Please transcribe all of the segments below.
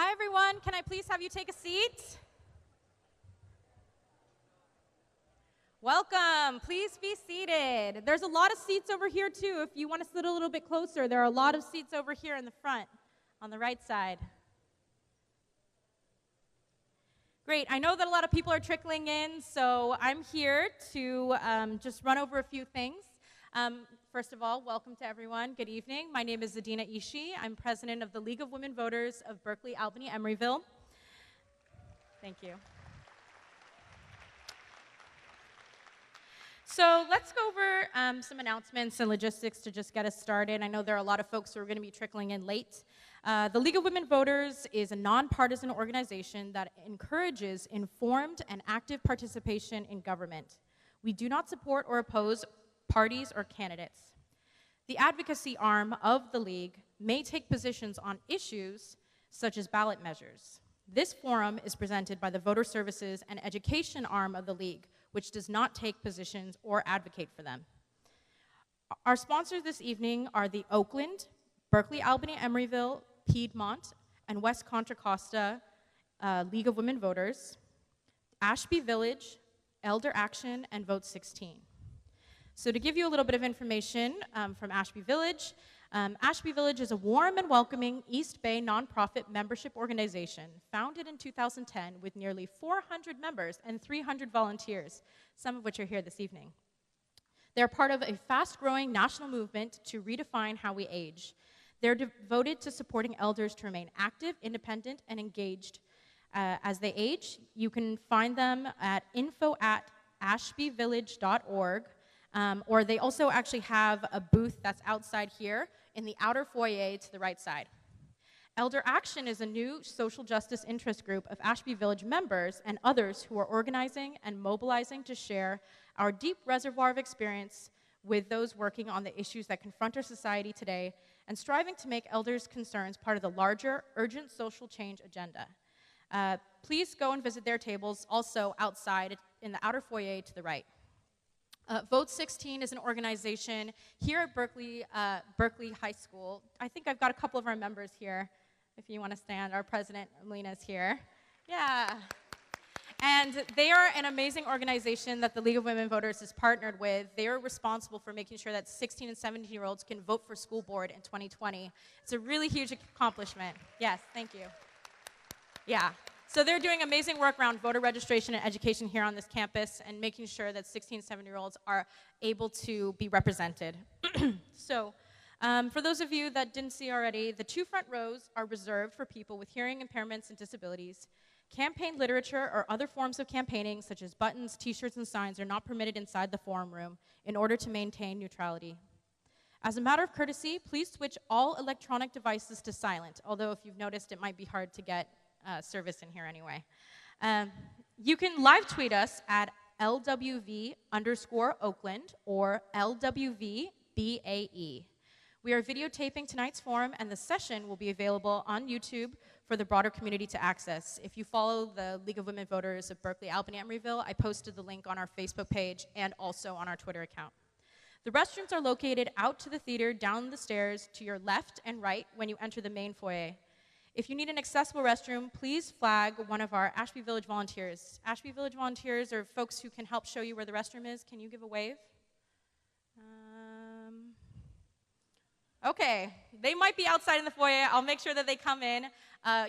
Hi, everyone. Can I please have you take a seat? Welcome. Please be seated. There's a lot of seats over here, too. If you want to sit a little bit closer, there are a lot of seats over here in the front, on the right side. Great. I know that a lot of people are trickling in, so I'm here to just run over a few things. First of all, welcome to everyone. Good evening. My name is Zadina Ishii. I'm president of the League of Women Voters of Berkeley, Albany, Emeryville. Thank you. So let's go over some announcements and logistics to just get us started. I know there are a lot of folks who are going to be trickling in late. The League of Women Voters is a nonpartisan organization that encourages informed and active participation in government. We do not support or oppose parties or candidates. The advocacy arm of the League may take positions on issues such as ballot measures. This forum is presented by the Voter Services and Education arm of the League, which does not take positions or advocate for them. Our sponsors this evening are the Oakland, Berkeley, Albany, Emeryville, Piedmont, and West Contra Costa League of Women Voters, Ashby Village, Elder Action, and Vote 16. So to give you a little bit of information from Ashby Village is a warm and welcoming East Bay nonprofit membership organization founded in 2010 with nearly 400 members and 300 volunteers, some of which are here this evening. They're part of a fast-growing national movement to redefine how we age. They're devoted to supporting elders to remain active, independent, and engaged as they age. You can find them at info@ashbyvillage.org. Or they also actually have a booth that's outside here in the outer foyer to the right side. Elder Action is a new social justice interest group of Ashby Village members and others who are organizing and mobilizing to share our deep reservoir of experience with those working on the issues that confront our society today and striving to make elders' concerns part of the larger, urgent social change agenda. Please go and visit their tables also outside in the outer foyer to the right. Vote 16 is an organization here at Berkeley High School. I think I've got a couple of our members here, if you want to stand. Our president, Melina, is here. Yeah. And they are an amazing organization that the League of Women Voters is partnered with. They are responsible for making sure that 16 and 17-year-olds can vote for school board in 2020. It's a really huge accomplishment. Yes, thank you. Yeah. So they're doing amazing work around voter registration and education here on this campus and making sure that 16 and 17-year-olds are able to be represented. So for those of you that didn't see already, the two front rows are reserved for people with hearing impairments and disabilities. Campaign literature or other forms of campaigning, such as buttons, t-shirts, and signs, are not permitted inside the forum room in order to maintain neutrality. As a matter of courtesy, please switch all electronic devices to silent, although if you've noticed, it might be hard to get service in here anyway. You can live tweet us at LWV_Oakland or LWVBAE. We are videotaping tonight's forum, and the session will be available on YouTube for the broader community to access. If you follow the League of Women Voters of Berkeley, Albany, Emeryville, I posted the link on our Facebook page and also on our Twitter account. The restrooms are located out to the theater, down the stairs to your left and right when you enter the main foyer. If you need an accessible restroom, please flag one of our Ashby Village volunteers. Ashby Village volunteers are folks who can help show you where the restroom is. Can you give a wave? Okay, they might be outside in the foyer. I'll make sure that they come in.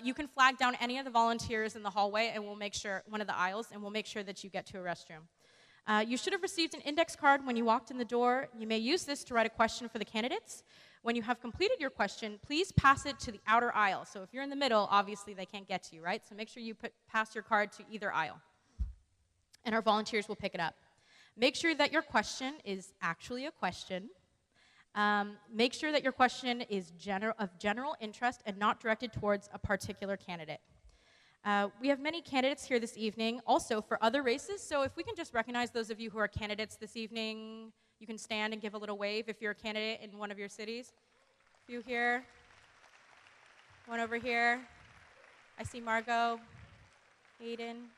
You can flag down any of the volunteers in the hallway, and we'll make sure, one of the aisles, and we'll make sure that you get to a restroom. You should have received an index card when you walked in the door. You may use this to write a question for the candidates. When you have completed your question, please pass it to the outer aisle. So if you're in the middle, obviously they can't get to you, right? So make sure you pass your card to either aisle, and our volunteers will pick it up. Make sure that your question is actually a question. Make sure that your question is of general interest and not directed towards a particular candidate. We have many candidates here this evening, also for other races, so if we can just recognize those of you who are candidates this evening. You can stand and give a little wave if you're a candidate in one of your cities. A few here. One over here. I see Margot. Aiden.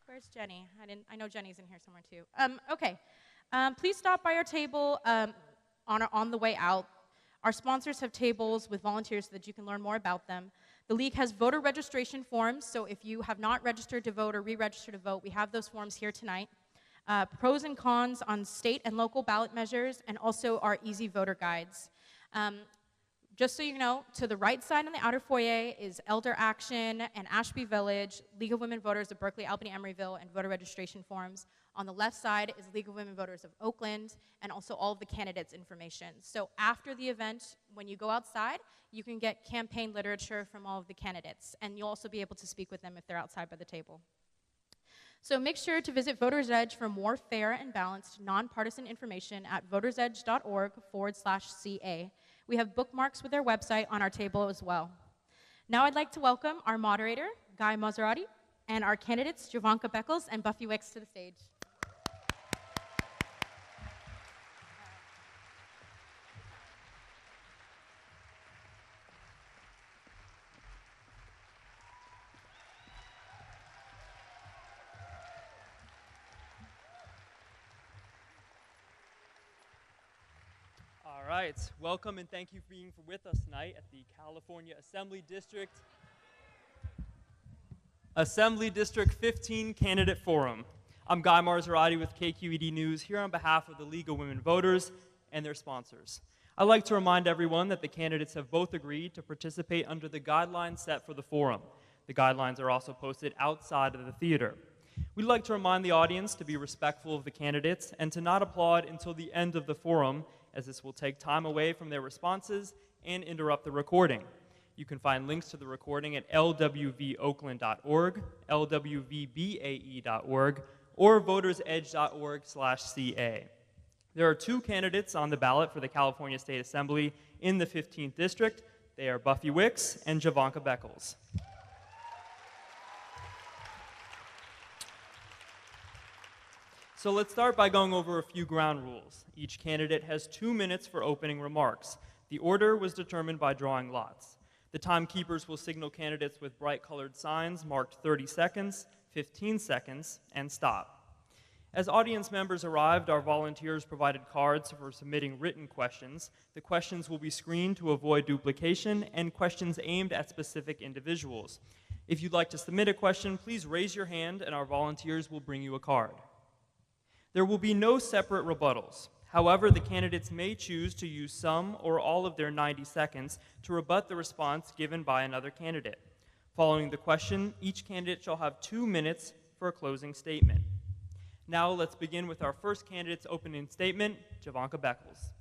Where's Jenny? I know Jenny's in here somewhere too. Okay. Please stop by our table on the way out. Our sponsors have tables with volunteers so that you can learn more about them. The League has voter registration forms, so if you have not registered to vote or re-registered to vote, we have those forms here tonight. Pros and cons on state and local ballot measures, and also our easy voter guides. Just so you know, to the right side on the outer foyer is Elder Action and Ashby Village, League of Women Voters of Berkeley, Albany, Emeryville, and voter registration forms. On the left side is League of Women Voters of Oakland, and also all of the candidates' information. So after the event, when you go outside, you can get campaign literature from all of the candidates, and you'll also be able to speak with them if they're outside by the table. So make sure to visit Voters Edge for more fair and balanced, nonpartisan information at votersedge.org/CA. We have bookmarks with their website on our table as well. Now I'd like to welcome our moderator, Guy Maserati, and our candidates, Jovanka Beckles and Buffy Wicks, to the stage. All right, welcome and thank you for being with us tonight at the California Assembly District 15 Candidate Forum. I'm Guy Maserati with KQED News here on behalf of the League of Women Voters and their sponsors. I'd like to remind everyone that the candidates have both agreed to participate under the guidelines set for the forum. The guidelines are also posted outside of the theater. We'd like to remind the audience to be respectful of the candidates and to not applaud until the end of the forum, as this will take time away from their responses and interrupt the recording. You can find links to the recording at lwvoakland.org, lwvbae.org, or votersedge.org/CA. There are two candidates on the ballot for the California State Assembly in the 15th District. They are Buffy Wicks and Jovanka Beckles. So let's start by going over a few ground rules. Each candidate has 2 minutes for opening remarks. The order was determined by drawing lots. The timekeepers will signal candidates with bright colored signs marked 30 seconds, 15 seconds, and stop. As audience members arrived, our volunteers provided cards for submitting written questions. The questions will be screened to avoid duplication and questions aimed at specific individuals. If you'd like to submit a question, please raise your hand and our volunteers will bring you a card. There will be no separate rebuttals. However, the candidates may choose to use some or all of their 90 seconds to rebut the response given by another candidate. Following the question, each candidate shall have 2 minutes for a closing statement. Now let's begin with our first candidate's opening statement, Jovanka Beckles. So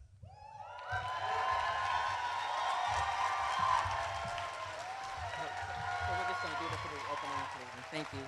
we're just going to do this for the opening and closing. Thank you.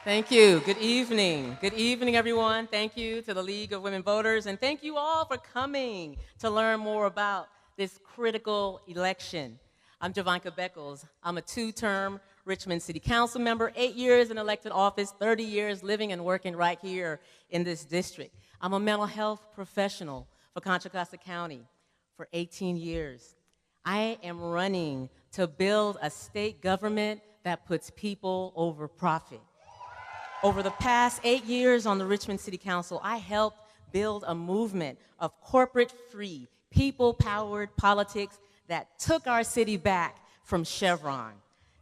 Thank you. Good evening. Good evening, everyone. Thank you to the League of Women Voters, and thank you all for coming to learn more about this critical election. I'm Jovanka Beckles. I'm a 2-term Richmond City Council member, 8 years in elected office, 30 years living and working right here in this district. I'm a mental health professional for Contra Costa County for 18 years. I am running to build a state government that puts people over profit. Over the past 8 years on the Richmond City Council, I helped build a movement of corporate-free, people-powered politics that took our city back from Chevron.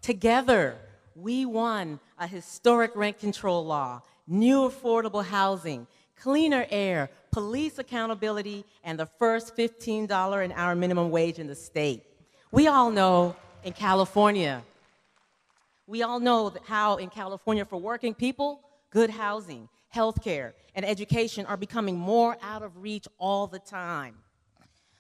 Together, we won a historic rent control law, new affordable housing, cleaner air, police accountability, and the first $15 an hour minimum wage in the state. We all know in California, how in California for working people, good housing, healthcare, and education are becoming more out of reach all the time.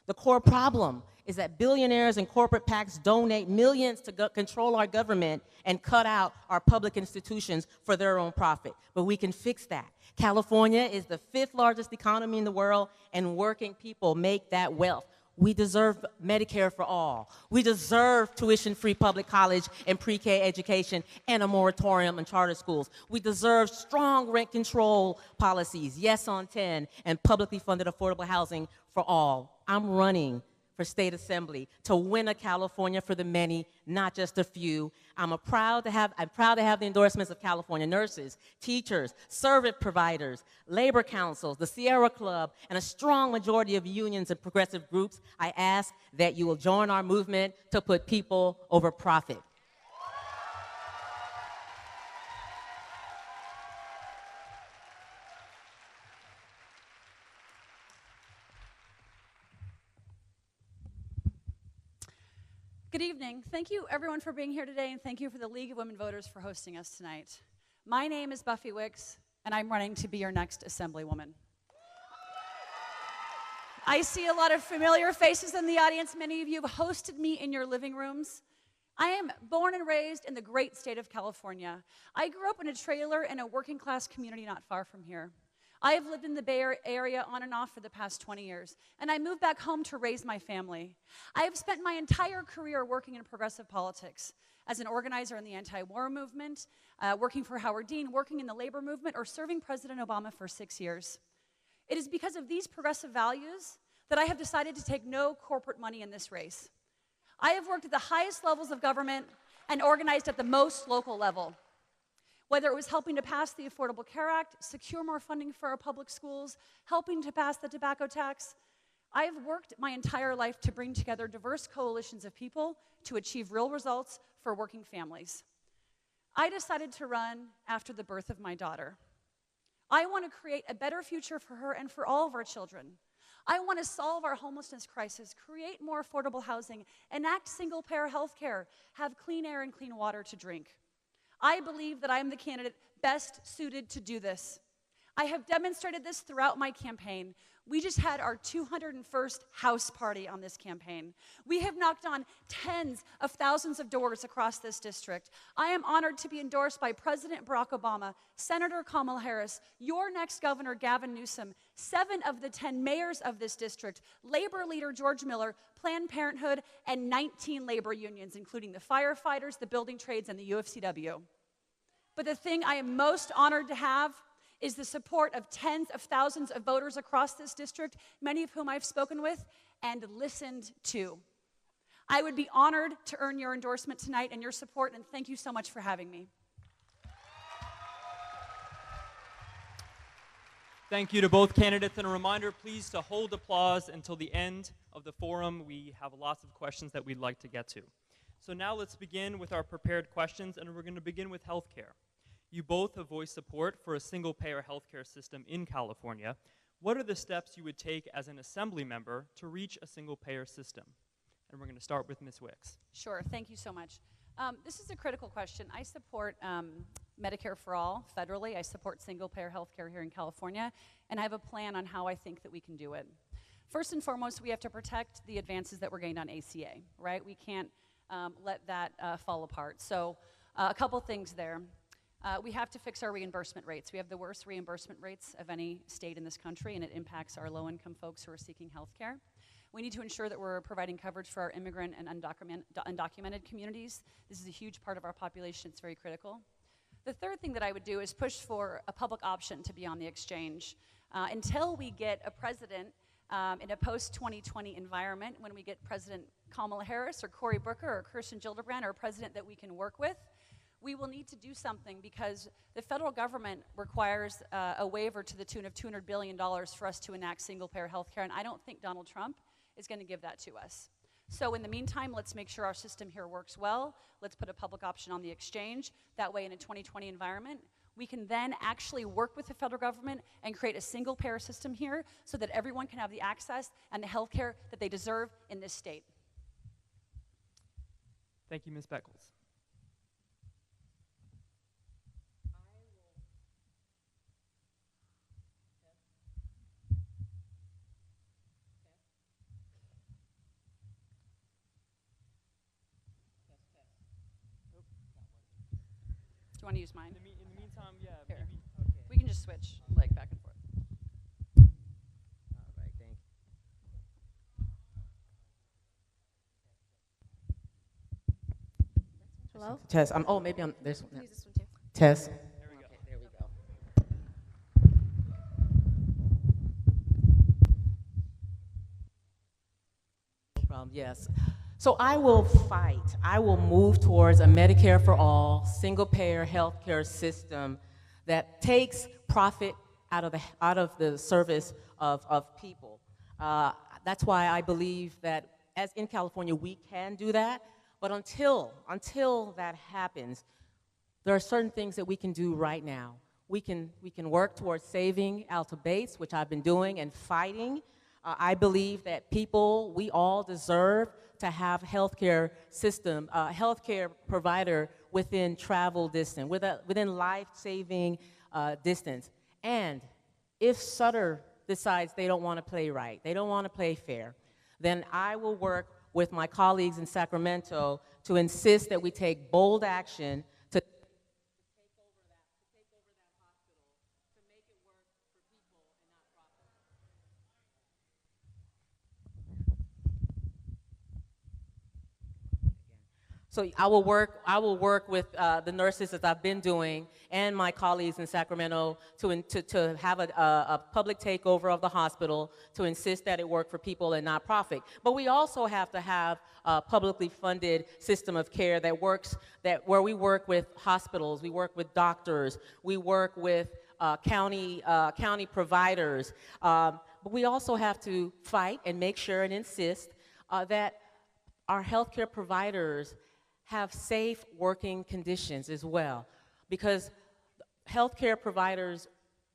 The core problem is that billionaires and corporate PACs donate millions to control our government and cut out our public institutions for their own profit. But we can fix that. California is the 5th largest economy in the world, and working people make that wealth. We deserve Medicare for all. We deserve tuition-free public college and pre-K education and a moratorium on charter schools. We deserve strong rent control policies, yes on 10, and publicly funded affordable housing for all. I'm running for state assembly to win a California for the many, not just a few. I'm proud to have the endorsements of California nurses, teachers, service providers, labor councils, the Sierra Club, and a strong majority of unions and progressive groups. I ask that you will join our movement to put people over profit. Good evening. Thank you, everyone, for being here today, and thank you for the League of Women Voters for hosting us tonight. My name is Buffy Wicks, and I'm running to be your next Assemblywoman. I see a lot of familiar faces in the audience. Many of you have hosted me in your living rooms. I am born and raised in the great state of California. I grew up in a trailer in a working-class community not far from here. I have lived in the Bay Area on and off for the past 20 years, and I moved back home to raise my family. I have spent my entire career working in progressive politics, as an organizer in the anti-war movement, working for Howard Dean, working in the labor movement, or serving President Obama for 6 years. It is because of these progressive values that I have decided to take no corporate money in this race. I have worked at the highest levels of government and organized at the most local level. Whether it was helping to pass the Affordable Care Act, secure more funding for our public schools, helping to pass the tobacco tax, I have worked my entire life to bring together diverse coalitions of people to achieve real results for working families. I decided to run after the birth of my daughter. I want to create a better future for her and for all of our children. I want to solve our homelessness crisis, create more affordable housing, enact single-payer health care, have clean air and clean water to drink. I believe that I am the candidate best suited to do this. I have demonstrated this throughout my campaign. We just had our 201st house party on this campaign. We have knocked on tens of thousands of doors across this district. I am honored to be endorsed by President Barack Obama, Senator Kamala Harris, your next governor, Gavin Newsom, 7 of the 10 mayors of this district, labor leader George Miller, Planned Parenthood, and 19 labor unions, including the firefighters, the building trades, and the UFCW. But the thing I am most honored to have is the support of tens of thousands of voters across this district, many of whom I've spoken with and listened to. I would be honored to earn your endorsement tonight and your support, and thank you so much for having me. Thank you to both candidates, and a reminder, please, to hold applause until the end of the forum. We have lots of questions that we'd like to get to. So now let's begin with our prepared questions, and we're going to begin with healthcare. You both have voiced support for a single-payer healthcare system in California. What are the steps you would take as an assembly member to reach a single-payer system? And we're going to start with Ms. Wicks. Sure, thank you so much. This is a critical question. I support Medicare for all federally. I support single-payer healthcare here in California, and I have a plan on how I think that we can do it. First and foremost, we have to protect the advances that were gained on ACA, right? We can't let that fall apart. So a couple things there. We have to fix our reimbursement rates. We have the worst reimbursement rates of any state in this country, and it impacts our low-income folks who are seeking health care. We need to ensure that we're providing coverage for our immigrant and undocumented communities. This is a huge part of our population. It's very critical. The third thing that I would do is push for a public option to be on the exchange. Until we get a president in a post-2020 environment, when we get President Kamala Harris or Cory Booker or Kirsten Gillibrand or a president that we can work with, we will need to do something because the federal government requires a waiver to the tune of $200 billion for us to enact single-payer health care, and I don't think Donald Trump is going to give that to us. So in the meantime, let's make sure our system here works well. Let's put a public option on the exchange. That way, in a 2020 environment, we can then actually work with the federal government and create a single-payer system here so that everyone can have the access and the health care that they deserve in this state. Thank you, Ms. Beckles. Do you want to use mine? In the meantime, yeah, Here. maybe. Okay. We can just switch, like, back and forth. All right, thank you. Hello? Tess, oh, maybe I'm, there's one. Use this one too. Tess. There we go. Okay, there we go. No Yes. So I will fight. I will move towards a Medicare for all, single-payer healthcare system that takes profit out of the service of people. That's why I believe that, as in California, we can do that. But until that happens, there are certain things that we can do right now. We can work towards saving Alta Bates, which I've been doing and fighting. I believe that we all deserve to have healthcare system, healthcare provider within travel distance, within life-saving distance. And if Sutter decides they don't want to play right, they don't want to play fair, then I will work with my colleagues in Sacramento to insist that we take bold action to take over that hospital, to make it work for people and not profit. So I will work with the nurses, as I've been doing, and my colleagues in Sacramento to have a public takeover of the hospital, to insist that it work for people and not profit. But we also have to have a publicly funded system of care where we work with hospitals, we work with doctors, we work with county providers. But we also have to fight and make sure and insist that our healthcare providers have safe working conditions as well, because healthcare providers'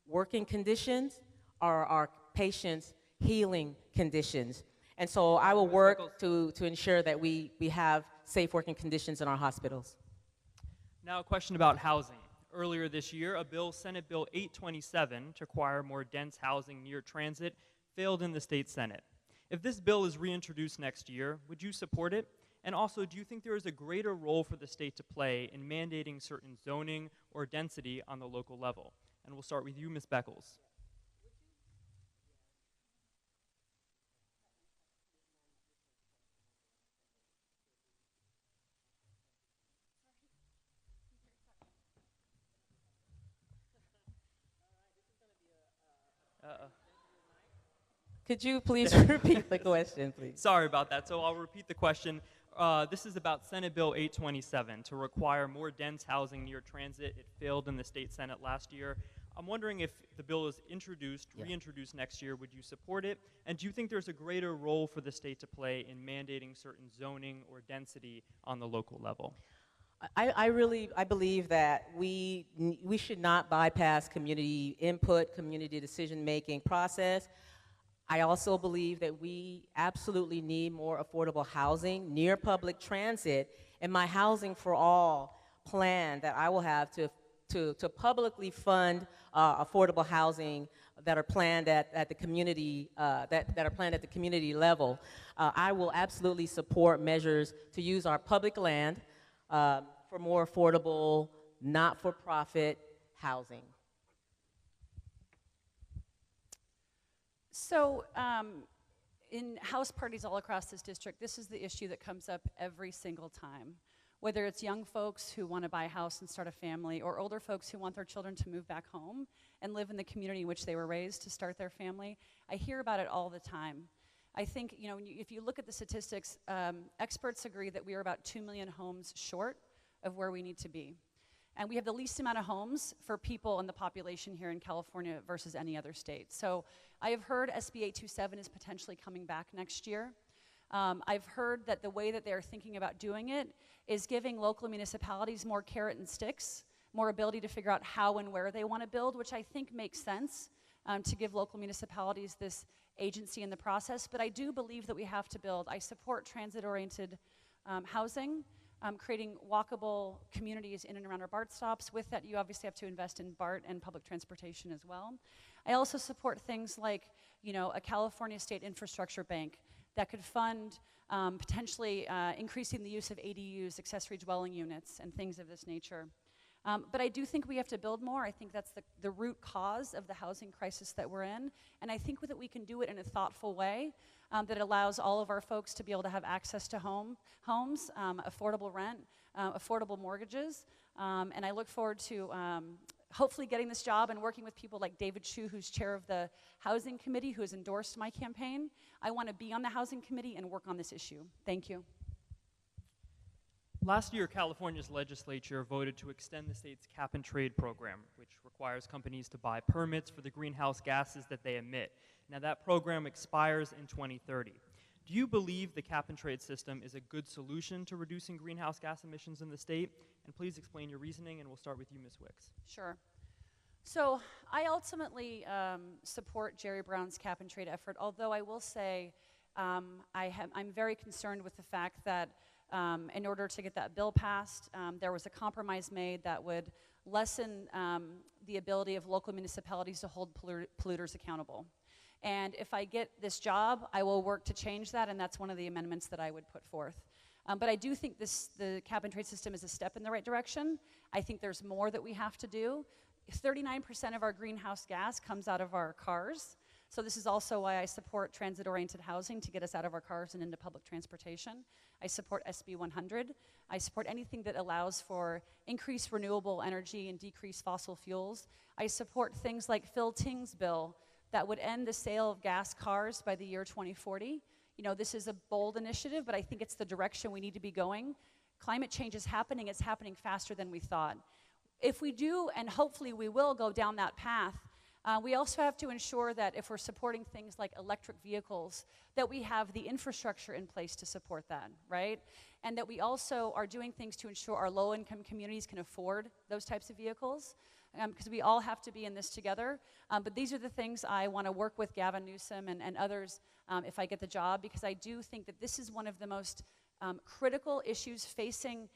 working conditions are our patients' healing conditions. And so I will work to ensure that we have safe working conditions in our hospitals. Now a question about housing. Earlier this year, Senate Bill 827, to acquire more dense housing near transit, failed in the state Senate. If this bill is reintroduced next year, would you support it? And also, do you think there is a greater role for the state to play in mandating certain zoning or density on the local level? And we'll start with you, Ms. Beckles. Could you please repeat the question, please? Sorry about that. So I'll repeat the question. This is about Senate Bill 827 to require more dense housing near transit. It failed in the state Senate last year. I'm wondering if the bill is reintroduced next year, would you support it? And do you think there's a greater role for the state to play in mandating certain zoning or density on the local level? I believe that we should not bypass community input, community decision-making process. I also believe that we absolutely need more affordable housing near public transit, and my Housing for All plan that I will have to publicly fund affordable housing that are planned at the community that are planned at the community level. I will absolutely support measures to use our public land for more affordable, not-for-profit housing. So in house parties all across this district, this is the issue that comes up every single time. Whether it's young folks who want to buy a house and start a family, or older folks who want their children to move back home and live in the community in which they were raised to start their family, I hear about it all the time. I think, if you look at the statistics, experts agree that we are about 2 million homes short of where we need to be. And we have the least amount of homes for people in the population here in California versus any other state. So I have heard SB 827 is potentially coming back next year. I've heard that the way that they're thinking about doing it is giving local municipalities more carrot and sticks, more ability to figure out how and where they want to build, which I think makes sense to give local municipalities this agency in the process. But I do believe that we have to build. I support transit-oriented housing. Creating walkable communities in and around our BART stops. With that, you obviously have to invest in BART and public transportation as well. I also support things like, a California State Infrastructure Bank that could fund potentially increasing the use of ADUs, accessory dwelling units, and things of this nature. But I do think we have to build more. I think that's the root cause of the housing crisis that we're in. And I think that we can do it in a thoughtful way that allows all of our folks to be able to have access to homes, affordable rent, affordable mortgages. And I look forward to hopefully getting this job and working with people like David Chu, who's chair of the Housing Committee, who has endorsed my campaign. I want to be on the Housing Committee and work on this issue. Thank you. Last year, California's legislature voted to extend the state's cap-and-trade program, which requires companies to buy permits for the greenhouse gases that they emit. Now, that program expires in 2030. Do you believe the cap-and-trade system is a good solution to reducing greenhouse gas emissions in the state? And please explain your reasoning, and we'll start with you, Ms. Wicks. Sure. So I ultimately support Jerry Brown's cap-and-trade effort, although I will say I'm very concerned with the fact that in order to get that bill passed, there was a compromise made that would lessen the ability of local municipalities to hold polluters accountable. And if I get this job, I will work to change that, and that's one of the amendments that I would put forth. But I do think the cap-and-trade system is a step in the right direction. I think there's more that we have to do. 39% of our greenhouse gas comes out of our cars. So this is also why I support transit-oriented housing to get us out of our cars and into public transportation. I support SB 100. I support anything that allows for increased renewable energy and decreased fossil fuels. I support things like Phil Ting's bill that would end the sale of gas cars by the year 2040. You know, this is a bold initiative, but I think it's the direction we need to be going. Climate change is happening. It's happening faster than we thought. If we do, and hopefully we will go down that path, we also have to ensure that if we're supporting things like electric vehicles, that we have the infrastructure in place to support that, right? And that we also are doing things to ensure our low-income communities can afford those types of vehicles, because we all have to be in this together. But these are the things I want to work with Gavin Newsom and others if I get the job, because I do think that this is one of the most critical issues facing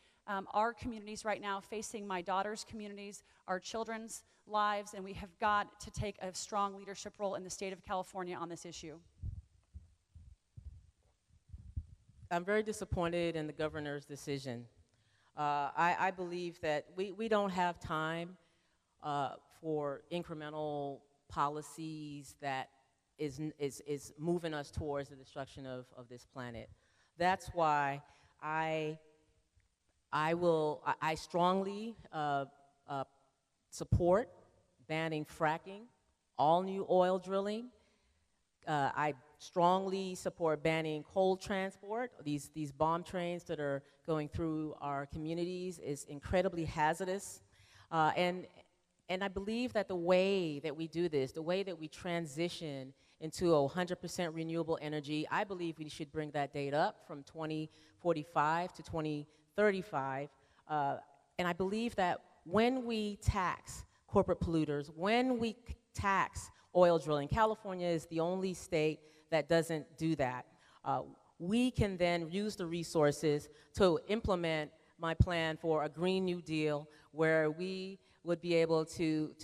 our communities right now, facing my daughter's communities, our children's lives, and we have got to take a strong leadership role in the state of California on this issue. I'm very disappointed in the governor's decision. I believe that we don't have time for incremental policies that is moving us towards the destruction of this planet. That's why I strongly support banning fracking, all new oil drilling. I strongly support banning coal transport. These bomb trains that are going through our communities is incredibly hazardous. And I believe that the way that we do this, the way that we transition into 100% renewable energy, I believe we should bring that date up from 2045 to 2035. And I believe that when we tax corporate polluters, when we tax oil drilling, California is the only state that doesn't do that. We can then use the resources to implement my plan for a Green New Deal, where we would be able to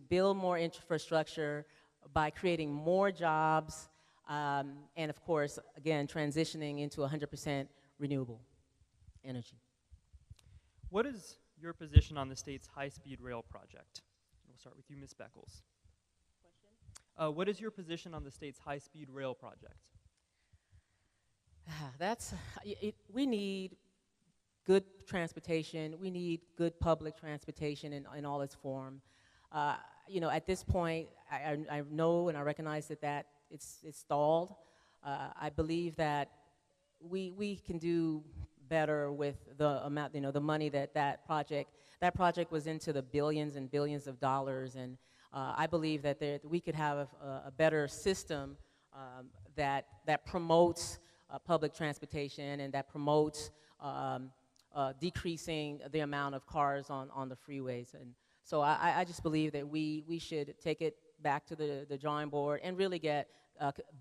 build more infrastructure by creating more jobs, and of course, again, transitioning into 100% renewable energy. What is your position on the state's high-speed rail project? We'll start with you, Ms. Beckles. What is your position on the state's high-speed rail project? We need good transportation. We need good public transportation in all its form. You know, at this point, I know and I recognize that it's stalled. I believe that we can do better with the amount, the money that project was into the billions and billions of dollars, and I believe that we could have a better system that promotes public transportation and that promotes decreasing the amount of cars on the freeways. And so I just believe that we should take it back to the drawing board and really get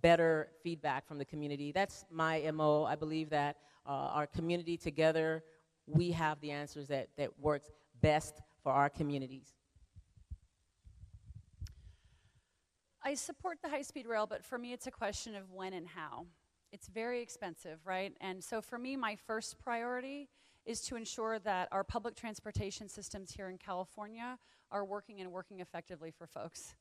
better feedback from the community. That's my MO. I believe that our community together, we have the answers that works best for our communities. I support the high-speed rail, but for me it's a question of when and how. It's very expensive, right? And so for me, my first priority is to ensure that our public transportation systems here in California are working and working effectively for folks.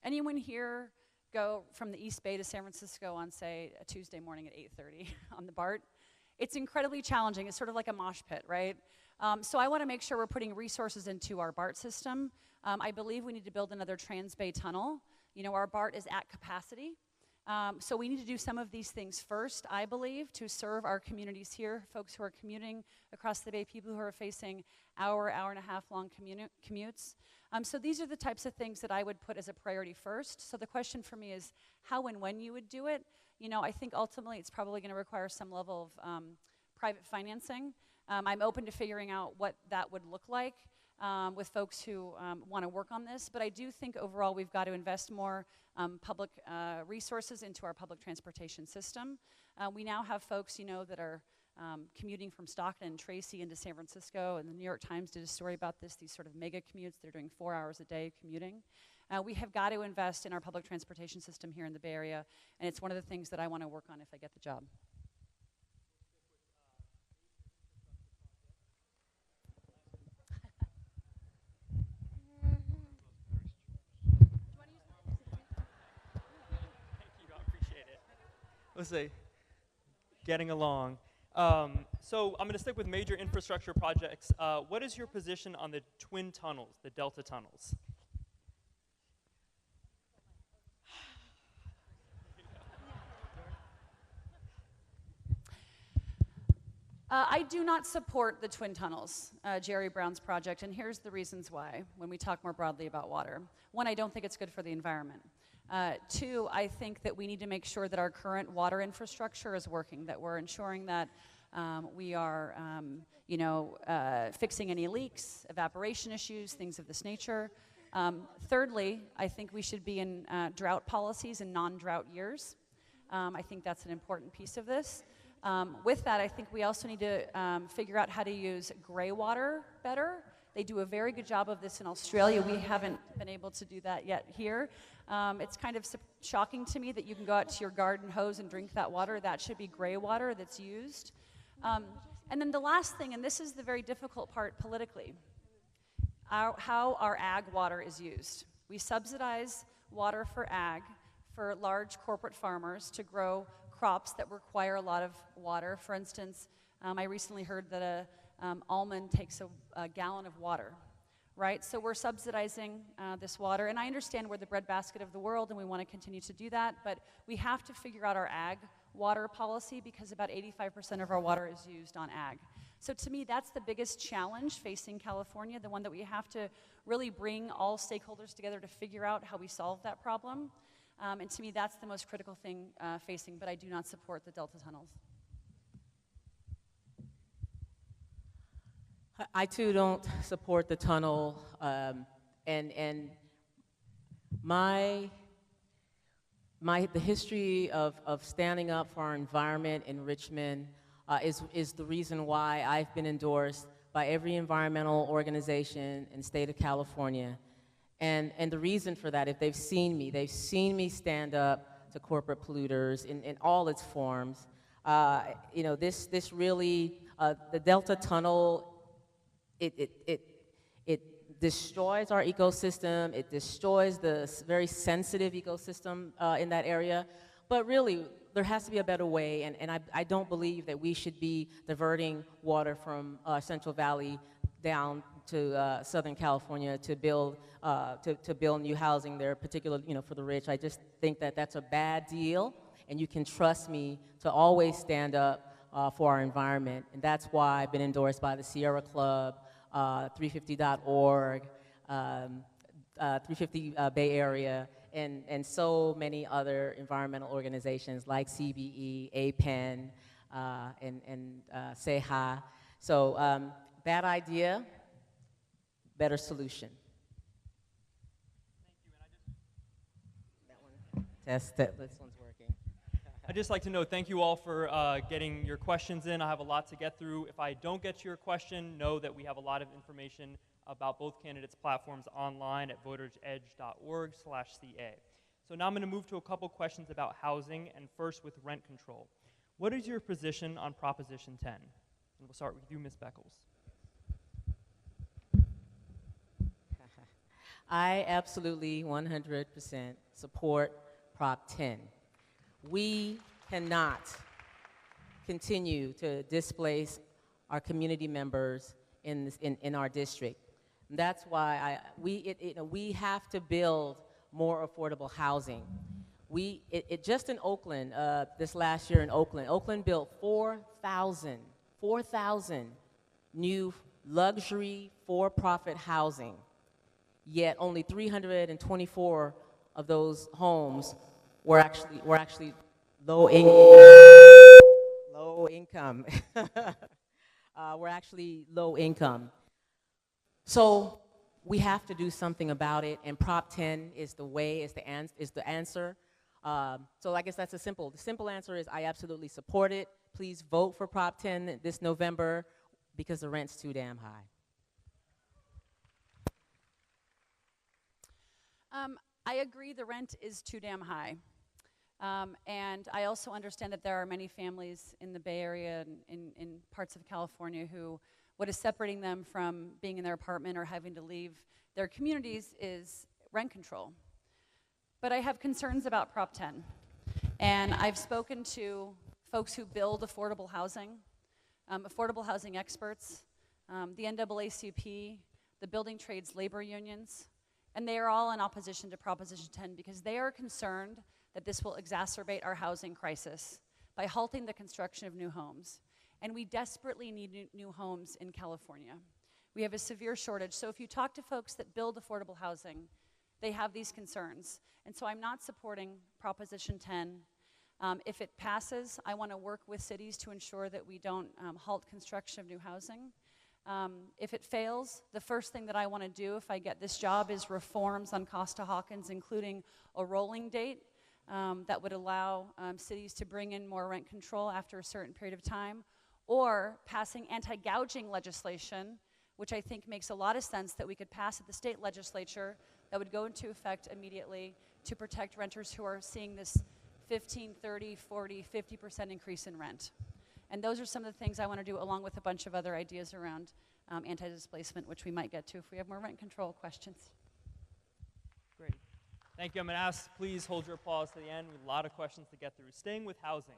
Anyone here go from the East Bay to San Francisco on, say, a Tuesday morning at 8:30 on the BART? It's incredibly challenging. It's sort of like a mosh pit, right? So I want to make sure we're putting resources into our BART system I believe we need to build another Trans-Bay tunnel. You know, our BART is at capacity. So we need to do some of these things first, I believe, to serve our communities here, folks who are commuting across the Bay, people who are facing hour and a half long commutes. So these are the types of things that I would put as a priority first. So the question for me is how and when you would do it. You know, I think ultimately it's probably going to require some level of private financing. I'm open to figuring out what that would look like with folks who want to work on this. But I do think overall we've got to invest more public resources into our public transportation system. We now have folks, you know, that are commuting from Stockton and Tracy into San Francisco, and the New York Times did a story about this, these sort of mega commutes. They're doing 4 hours a day commuting. We have got to invest in our public transportation system here in the Bay Area, and it's one of the things that I want to work on if I get the job. Let's say, getting along. So I'm going to stick with major infrastructure projects. What is your position on the twin tunnels, the Delta tunnels? I do not support the twin tunnels, Jerry Brown's project, and here's the reasons why when we talk more broadly about water. One, I don't think it's good for the environment. Two, I think that we need to make sure that our current water infrastructure is working, that we're ensuring that we are, fixing any leaks, evaporation issues, things of this nature. Thirdly, I think we should be in drought policies in non-drought years. I think that's an important piece of this. With that, I think we also need to figure out how to use gray water better. They do a very good job of this in Australia. We haven't been able to do that yet here. It's kind of shocking to me that you can go out to your garden hose and drink that water. That should be gray water that's used. And then the last thing, and this is the very difficult part politically, how our ag water is used. We subsidize water for ag, for large corporate farmers to grow crops that require a lot of water. For instance, I recently heard that an almond takes a gallon of water, right? So we're subsidizing this water, and I understand we're the breadbasket of the world, and we want to continue to do that, but we have to figure out our ag water policy because about 85% of our water is used on ag. So to me, that's the biggest challenge facing California, the one that we have to really bring all stakeholders together to figure out how we solve that problem. And to me, that's the most critical thing facing, but I do not support the Delta tunnels. I too don't support the tunnel, and the history of standing up for our environment in Richmond is the reason why I've been endorsed by every environmental organization in the state of California. And the reason for that, if they've seen me stand up to corporate polluters in all its forms. This really, the Delta Tunnel, it destroys our ecosystem, it destroys the very sensitive ecosystem in that area. But really, there has to be a better way, and I don't believe that we should be diverting water from Central Valley down to Southern California to build new housing there, particularly for the rich. I just think that that's a bad deal, and you can trust me to always stand up for our environment, and that's why I've been endorsed by the Sierra Club, 350.org, 350 Bay Area, and so many other environmental organizations like CBE, APEN, and SEHA. So bad idea, better solution. Thank you, and this one's working. I'd just like to know, thank you all for getting your questions in. I have a lot to get through. If I don't get to your question, know that we have a lot of information about both candidates' platforms online at votersedge.org/CA. So now I'm going to move to a couple questions about housing, and first with rent control. What is your position on Proposition 10? And we'll start with you, Ms. Beckles. I absolutely 100% support Prop 10. We cannot continue to displace our community members in our district. That's why we have to build more affordable housing. Just in Oakland, this last year in Oakland built 4,000 new luxury for-profit housing, yet only 324 of those homes were actually low income. Were actually low income. So we have to do something about it, and Prop 10 is the answer. So I guess that's the simple answer is I absolutely support it. Please vote for Prop 10 this November because the rent's too damn high. I agree the rent is too damn high. And I also understand that there are many families in the Bay Area and in parts of California who what is separating them from being in their apartment or having to leave their communities is rent control. But I have concerns about Prop 10. And I've spoken to folks who build affordable housing experts, the NAACP, the building trades labor unions, and they are all in opposition to Proposition 10 because they are concerned that this will exacerbate our housing crisis by halting the construction of new homes. And we desperately need new homes in California. We have a severe shortage. So if you talk to folks that build affordable housing, they have these concerns. And so I'm not supporting Proposition 10. If it passes, I want to work with cities to ensure that we don't halt construction of new housing. If it fails, the first thing that I want to do if I get this job is reforms on Costa-Hawkins, including a rolling date that would allow cities to bring in more rent control after a certain period of time, or passing anti-gouging legislation, which I think makes a lot of sense that we could pass at the state legislature that would go into effect immediately to protect renters who are seeing this 15, 30, 40, 50% increase in rent. And those are some of the things I want to do along with a bunch of other ideas around anti-displacement, which we might get to if we have more rent control questions. Great. Thank you. I'm going to ask, please hold your applause to the end. We have a lot of questions to get through. Staying with housing,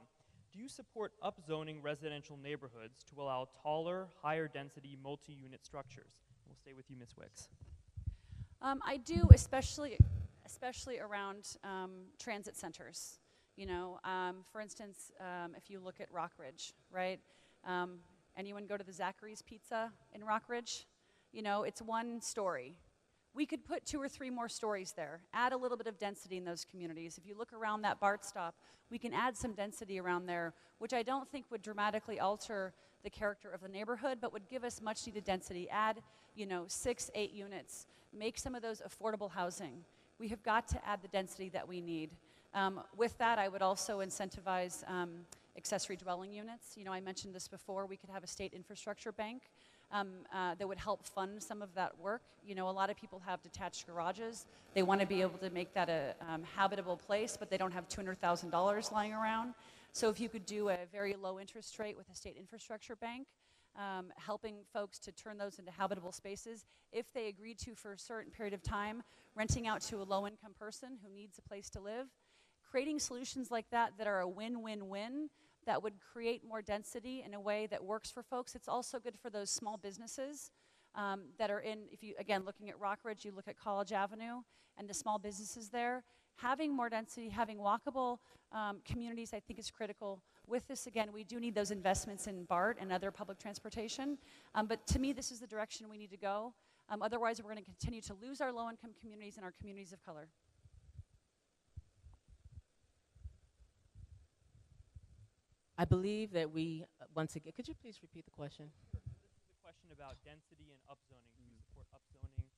do you support upzoning residential neighborhoods to allow taller, higher density, multi-unit structures? We'll stay with you, Ms. Wicks. I do, especially around transit centers. You know, for instance, if you look at Rockridge, right? Anyone go to the Zachary's Pizza in Rockridge? You know, it's one story. We could put 2 or 3 more stories there, add a little bit of density in those communities. If you look around that BART stop, we can add some density around there, which I don't think would dramatically alter the character of the neighborhood, but would give us much needed density. Add, 6, 8 units. Make some of those affordable housing. We have got to add the density that we need. With that, I would also incentivize accessory dwelling units. You know, I mentioned this before. We could have a state infrastructure bank that would help fund some of that work. You know, a lot of people have detached garages. They want to be able to make that a habitable place, but they don't have $200,000 lying around. So if you could do a very low interest rate with a state infrastructure bank, helping folks to turn those into habitable spaces, if they agreed to, for a certain period of time, renting out to a low-income person who needs a place to live, creating solutions like that that are a win-win-win, that would create more density in a way that works for folks. It's also good for those small businesses that are in, if you, again, looking at Rockridge, you look at College Avenue and the small businesses there. Having more density, having walkable communities, I think is critical. With this, again, we do need those investments in BART and other public transportation. But to me, this is the direction we need to go. Otherwise, we're going to continue to lose our low-income communities and our communities of color. I believe that we, once again, could you please repeat the question? Sure. This is a question about density and upzoning. Do you support upzoning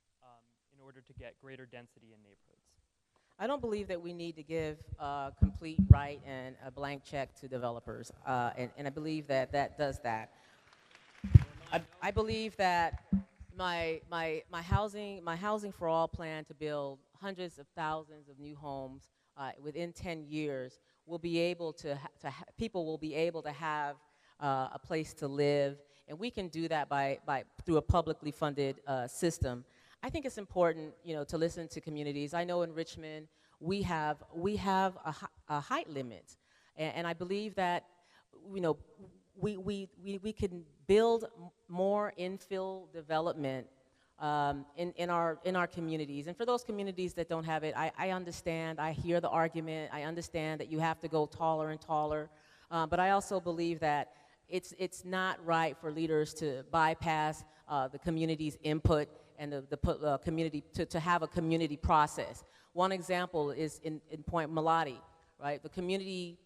in order to get greater density in neighborhoods? I don't believe that we need to give a complete right and a blank check to developers, and I believe that that does that. I believe that my housing for all plan to build hundreds of thousands of new homes within 10 years will be able to people will be able to have a place to live, and we can do that through a publicly funded system. I think it's important, to listen to communities. I know in Richmond we have a height limit, and I believe that we can build more infill development in our communities. And for those communities that don't have it, I understand, I hear the argument, I understand that you have to go taller and taller, but I also believe that it's not right for leaders to bypass the community's input and the community, to have a community process. One example is in Point Malati, right? The community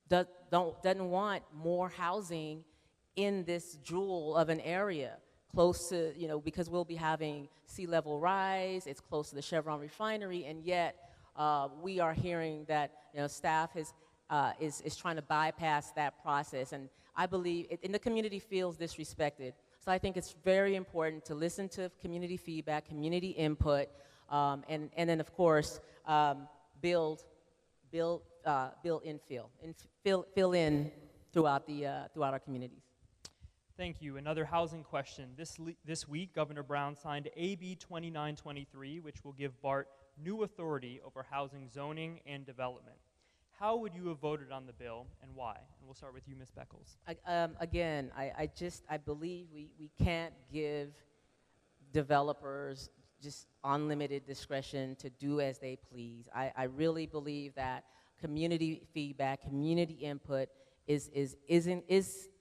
doesn't want more housing in this jewel of an area, close to, because we'll be having sea level rise, it's close to the Chevron refinery, and yet we are hearing that staff is trying to bypass that process, and I believe and the community feels disrespected. So I think it's very important to listen to community feedback, community input, and then of course build infill and fill in throughout our communities. Thank you. Another housing question. This week, Governor Brown signed AB 2923, which will give BART new authority over housing zoning and development. How would you have voted on the bill, and why? And we'll start with you, Ms. Beckles. Again, I believe we can't give developers just unlimited discretion to do as they please. I really believe that community feedback, community input is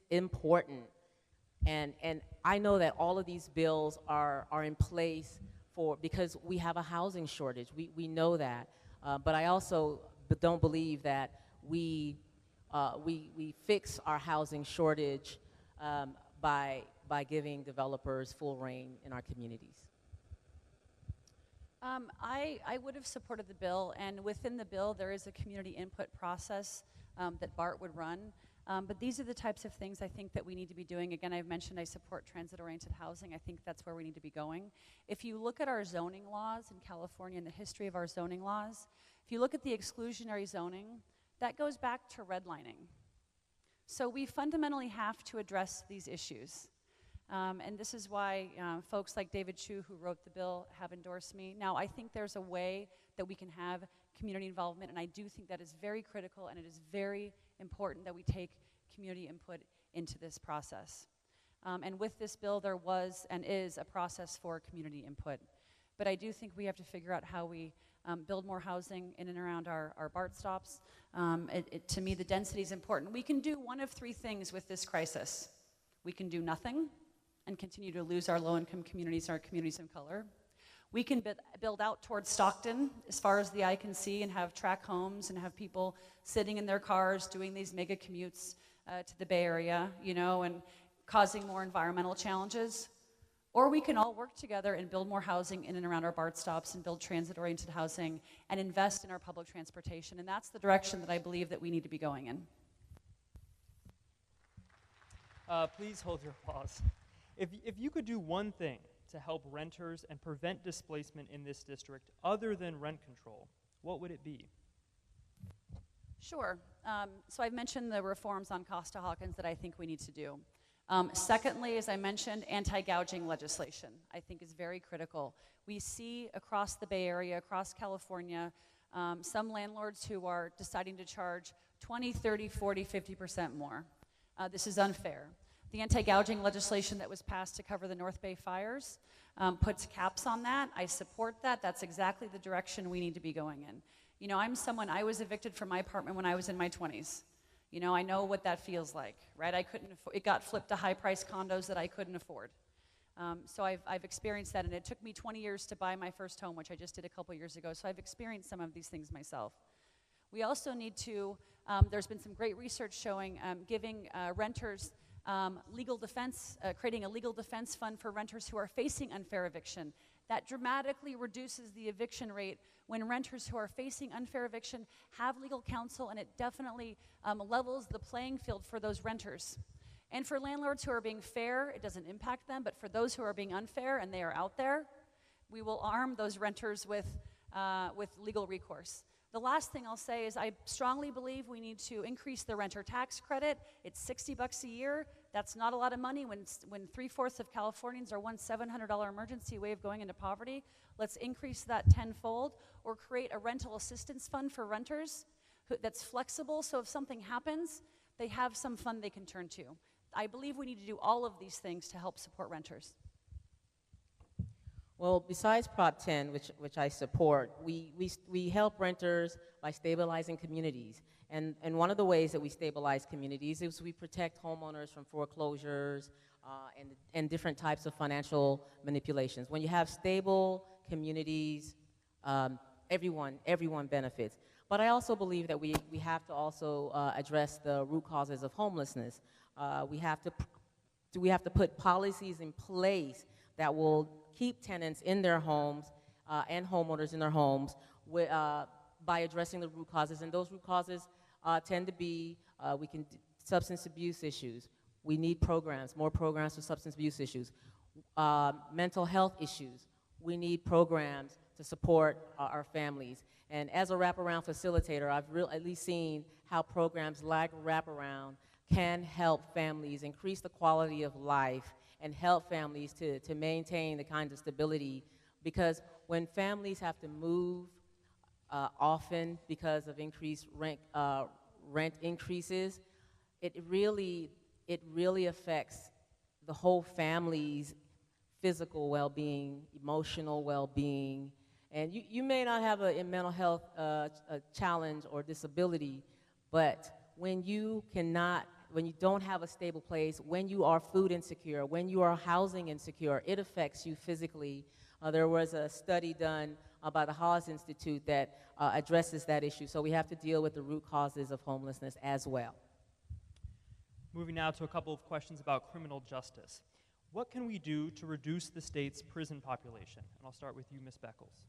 important. And I know that all of these bills are in place because we have a housing shortage. We know that. But I also don't believe that we fix our housing shortage by giving developers full reign in our communities. I would have supported the bill, and within the bill there is a community input process that BART would run. But these are the types of things I think that we need to be doing. Again, I've mentioned I support transit-oriented housing. I think that's where we need to be going. If you look at our zoning laws in California and the history of our zoning laws, if you look at the exclusionary zoning, that goes back to redlining. So we fundamentally have to address these issues. And this is why folks like David Chu, who wrote the bill, have endorsed me. Now, I think there's a way that we can have community involvement, and I do think that is very critical, and it is very important that we take community input into this process. And with this bill, there was and is a process for community input. But I do think we have to figure out how we build more housing in and around our BART stops. To me, the density is important. We can do one of three things with this crisis. We can do nothing and continue to lose our low-income communities, our communities of color. We can build out towards Stockton as far as the eye can see and have tract homes and have people sitting in their cars doing these mega commutes to the Bay Area, and causing more environmental challenges. Or we can all work together and build more housing in and around our BART stops and build transit-oriented housing and invest in our public transportation. And that's the direction that I believe that we need to be going in. Please hold your applause. If you could do one thing to help renters and prevent displacement in this district other than rent control, what would it be? Sure. So I've mentioned the reforms on Costa-Hawkins that I think we need to do. Secondly, as I mentioned, anti-gouging legislation I think is very critical. We see across the Bay Area, across California, some landlords who are deciding to charge 20, 30, 40, 50% more. This is unfair. The anti-gouging legislation that was passed to cover the North Bay fires puts caps on that. I support that. That's exactly the direction we need to be going in. I was evicted from my apartment when I was in my 20s. I know what that feels like, right? It got flipped to high-priced condos that I couldn't afford. So I've experienced that, and it took me 20 years to buy my first home, which I just did a couple years ago, so I've experienced some of these things myself. We also need to, there's been some great research showing giving renters legal defense, creating a legal defense fund for renters who are facing unfair eviction. That dramatically reduces the eviction rate when renters who are facing unfair eviction have legal counsel, and it definitely levels the playing field for those renters. And for landlords who are being fair, it doesn't impact them, but for those who are being unfair and they are out there, we will arm those renters with legal recourse. The last thing I'll say is I strongly believe we need to increase the renter tax credit. It's $60 a year. That's not a lot of money when 3/4 of Californians are one $700 emergency way of going into poverty. Let's increase that tenfold, or create a rental assistance fund for renters that's flexible, so if something happens, they have some fund they can turn to. I believe we need to do all of these things to help support renters. Well, besides Prop 10, which I support, we help renters by stabilizing communities. And one of the ways that we stabilize communities is we protect homeowners from foreclosures and different types of financial manipulations. When you have stable communities, everyone benefits. But I also believe that we have to also address the root causes of homelessness. We have to put policies in place that will keep tenants in their homes and homeowners in their homes by addressing the root causes. And those root causes tend to be substance abuse issues. We need programs, more programs for substance abuse issues. Mental health issues. We need programs to support our families. And as a wraparound facilitator, I've at least seen how programs like wraparound can help families increase the quality of life and help families to maintain the kind of stability, because when families have to move often because of increased rent increases, it really affects the whole family's physical well-being, emotional well-being. And you may not have a mental health challenge or disability, but when you don't have a stable place, when you are food insecure, when you are housing insecure, it affects you physically. There was a study done by the Hollis Institute that addresses that issue. So we have to deal with the root causes of homelessness as well. Moving now to a couple of questions about criminal justice. What can we do to reduce the state's prison population? And I'll start with you, Ms. Beckles.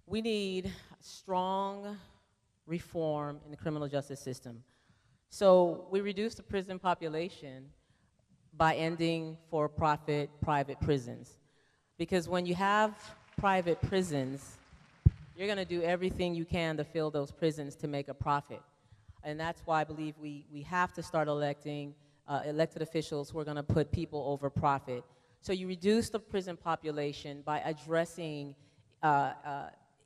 We need strong reform in the criminal justice system. So we reduce the prison population by ending for-profit private prisons. Because when you have private prisons, you're going to do everything you can to fill those prisons to make a profit. And that's why I believe we have to start electing elected officials who are going to put people over profit. So you reduce the prison population by addressing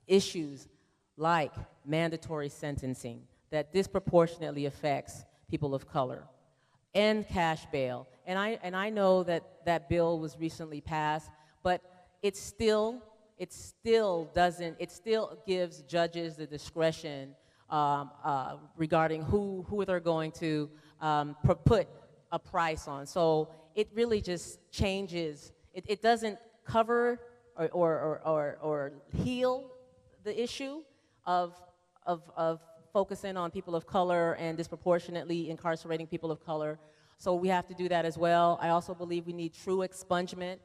issues like mandatory sentencing that disproportionately affects people of color, and cash bail. And I know that bill was recently passed, but it still gives judges the discretion regarding who they're going to put a price on. So it really just changes. It doesn't cover or heal the issue of focusing on people of color and disproportionately incarcerating people of color. So we have to do that as well. I also believe we need true expungement.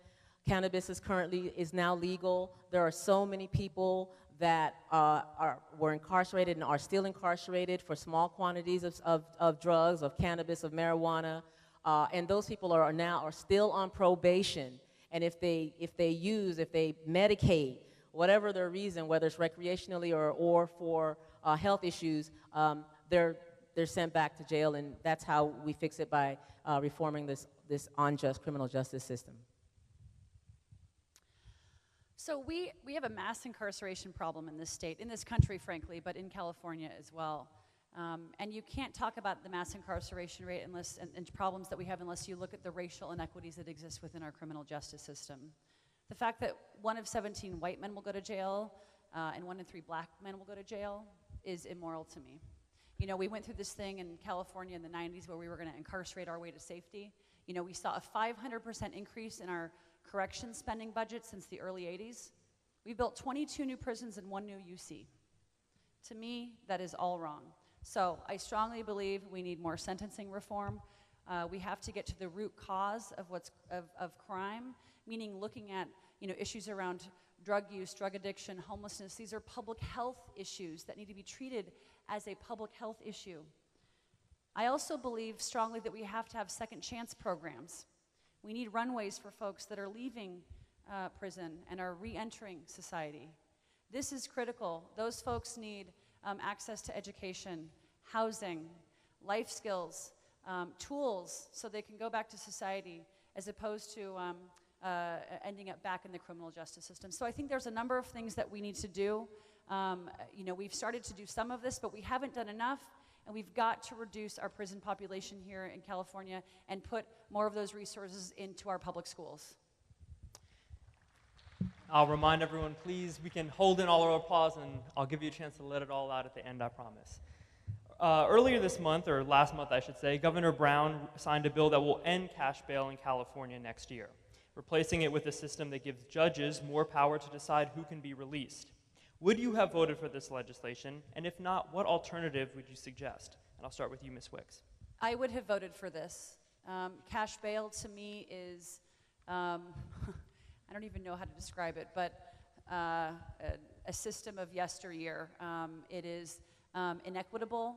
Cannabis is now legal. There are so many people that were incarcerated and are still incarcerated for small quantities of drugs, of cannabis, of marijuana, and those people are still on probation. And if they medicate, whatever their reason, whether it's recreationally or for health issues, they're sent back to jail, and that's how we fix it, by reforming this unjust criminal justice system. So we have a mass incarceration problem in this state, in this country, frankly, but in California as well. And you can't talk about the mass incarceration rate and problems that we have unless you look at the racial inequities that exist within our criminal justice system. The fact that 1 of 17 white men will go to jail and 1 in 3 black men will go to jail is immoral to me. You know, we went through this thing in California in the 90s where we were going to incarcerate our way to safety. You know, we saw a 500% increase in our corrections spending budget since the early 80s. We built 22 new prisons and 1 new UC. To me, that is all wrong. So I strongly believe we need more sentencing reform. We have to get to the root cause of crime, meaning looking at issues around drug use, drug addiction, homelessness. These are public health issues that need to be treated as a public health issue. I also believe strongly that we have to have second chance programs. We need runways for folks that are leaving prison and are re-entering society. This is critical. Those folks need access to education, housing, life skills, tools, so they can go back to society as opposed to ending up back in the criminal justice system. So I think there's a number of things that we need to do. We've started to do some of this, but we haven't done enough. and we've got to reduce our prison population here in California and put more of those resources into our public schools. I'll remind everyone, please, we can hold in all our applause, and I'll give you a chance to let it all out at the end, I promise. Earlier this month, or last month I should say, Governor Brown signed a bill that will end cash bail in California next year, replacing it with a system that gives judges more power to decide who can be released. Would you have voted for this legislation? And if not, what alternative would you suggest? And I'll start with you, Ms. Wicks. I would have voted for this. Cash bail to me is, I don't even know how to describe it, but a system of yesteryear. It is inequitable.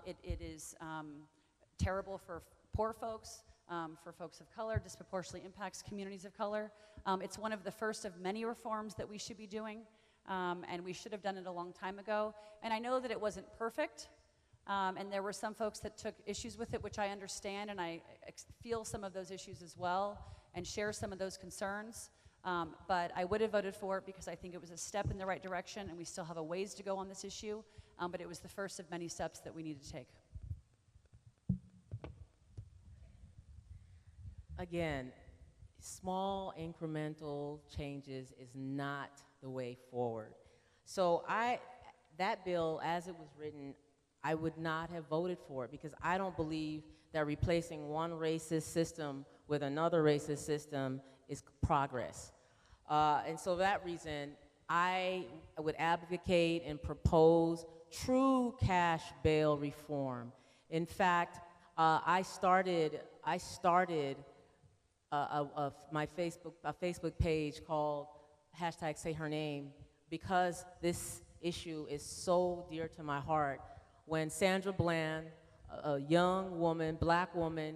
It is terrible for poor folks, for folks of color, disproportionately impacts communities of color. It's one of the first of many reforms that we should be doing, and we should have done it a long time ago. And I know that it wasn't perfect, and there were some folks that took issues with it, which I understand, and I feel some of those issues as well, and share some of those concerns. But I would have voted for it because I think it was a step in the right direction, and we still have a ways to go on this issue, but it was the first of many steps that we need to take. Again, small incremental changes is not the way forward. So that bill, as it was written, I would not have voted for it because I don't believe that replacing one racist system with another racist system is progress. And so for that reason, I would advocate and propose true cash bail reform. In fact, I started my Facebook page called #SayHerName because this issue is so dear to my heart. When Sandra Bland, a young woman, black woman,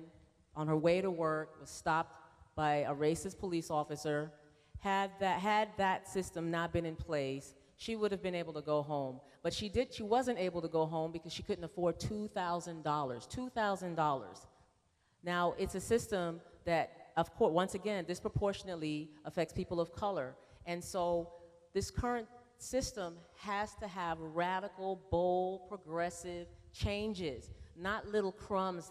on her way to work, was stopped by a racist police officer, had that system not been in place, she would have been able to go home. But she wasn't able to go home because she couldn't afford $2,000. $2,000. Now, it's a system that, of course, once again, disproportionately affects people of color. And so this current system has to have radical, bold, progressive changes, not little crumbs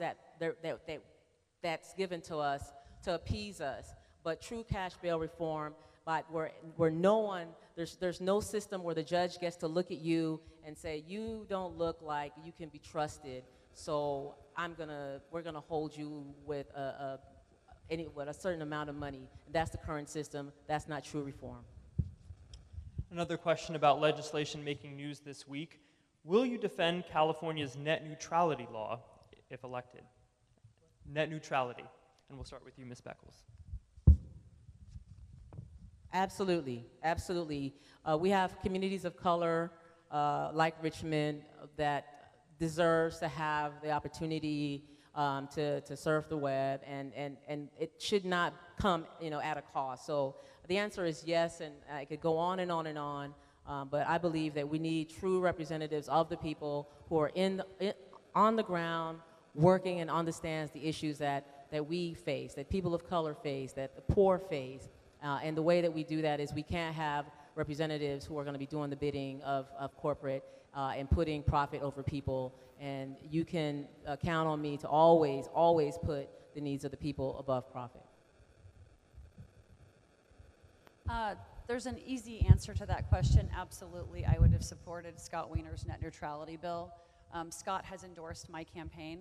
that's given to us to appease us, but true cash bail reform, but where no one, there's no system where the judge gets to look at you and say, you don't look like you can be trusted, so we're gonna hold you with a certain amount of money. That's the current system. That's not true reform. Another question about legislation making news this week. Will you defend California's net neutrality law if elected? Net neutrality. And we'll start with you, Ms. Beckles. Absolutely, absolutely. We have communities of color like Richmond that deserves to have the opportunity to surf the web, and it should not come, at a cost. So the answer is yes, and I could go on and on and on, but I believe that we need true representatives of the people who are on the ground, working and understands the issues that we face, that people of color face, that the poor face, and the way that we do that is we can't have representatives who are going to be doing the bidding of corporate and putting profit over people. And you can count on me to always, always put the needs of the people above profit. There's an easy answer to that question. Absolutely, I would have supported Scott Wiener's net neutrality bill. Scott has endorsed my campaign.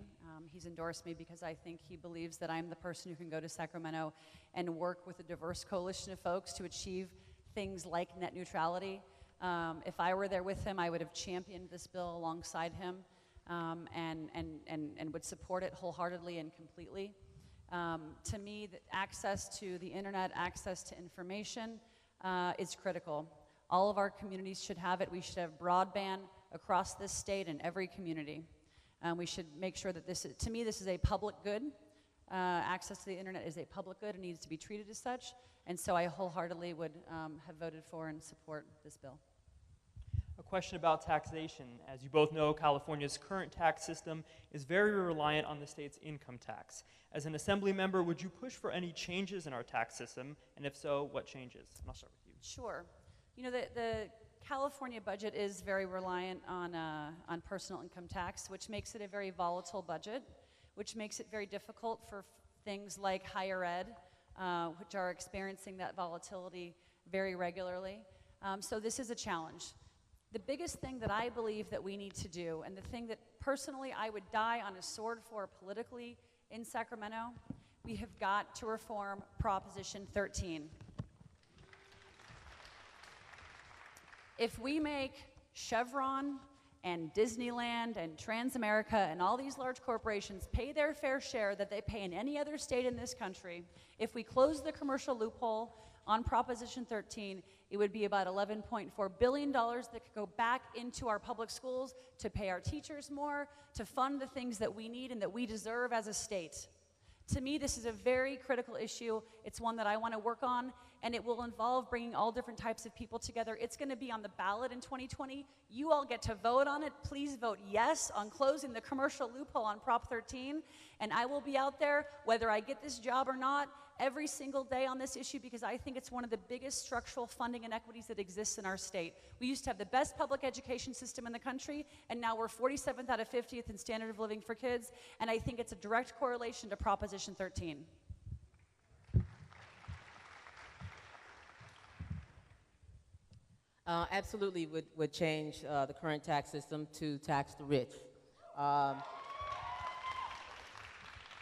He's endorsed me because I think he believes that I'm the person who can go to Sacramento and work with a diverse coalition of folks to achieve things like net neutrality. If I were there with him, I would have championed this bill alongside him and would support it wholeheartedly and completely. To me, the access to the internet, access to information is critical. All of our communities should have it. We should have broadband across this state in every community. We should make sure that this is a public good. Access to the internet is a public good and needs to be treated as such. And so I wholeheartedly would have voted for and support this bill. A question about taxation. As you both know, California's current tax system is very reliant on the state's income tax. As an assembly member, would you push for any changes in our tax system? And if so, what changes? And I'll start with you. Sure. The California budget is very reliant on personal income tax, which makes it a very volatile budget, which makes it very difficult for things like higher ed, which are experiencing that volatility very regularly. So this is a challenge. The biggest thing that I believe that we need to do, and the thing that personally I would die on a sword for politically in Sacramento, we have got to reform Proposition 13. If we make Chevron and Disneyland and Transamerica and all these large corporations pay their fair share that they pay in any other state in this country, if we close the commercial loophole on Proposition 13, it would be about $11.4 billion that could go back into our public schools to pay our teachers more, to fund the things that we need and that we deserve as a state. To me, this is a very critical issue. It's one that I want to work on, and it will involve bringing all different types of people together. It's going to be on the ballot in 2020. You all get to vote on it. Please vote yes on closing the commercial loophole on Prop 13, and I will be out there, whether I get this job or not, every single day on this issue, because I think it's one of the biggest structural funding inequities that exists in our state. We used to have the best public education system in the country, and now we're 47th out of 50th in standard of living for kids, and I think it's a direct correlation to Proposition 13. Absolutely would change the current tax system to tax the rich.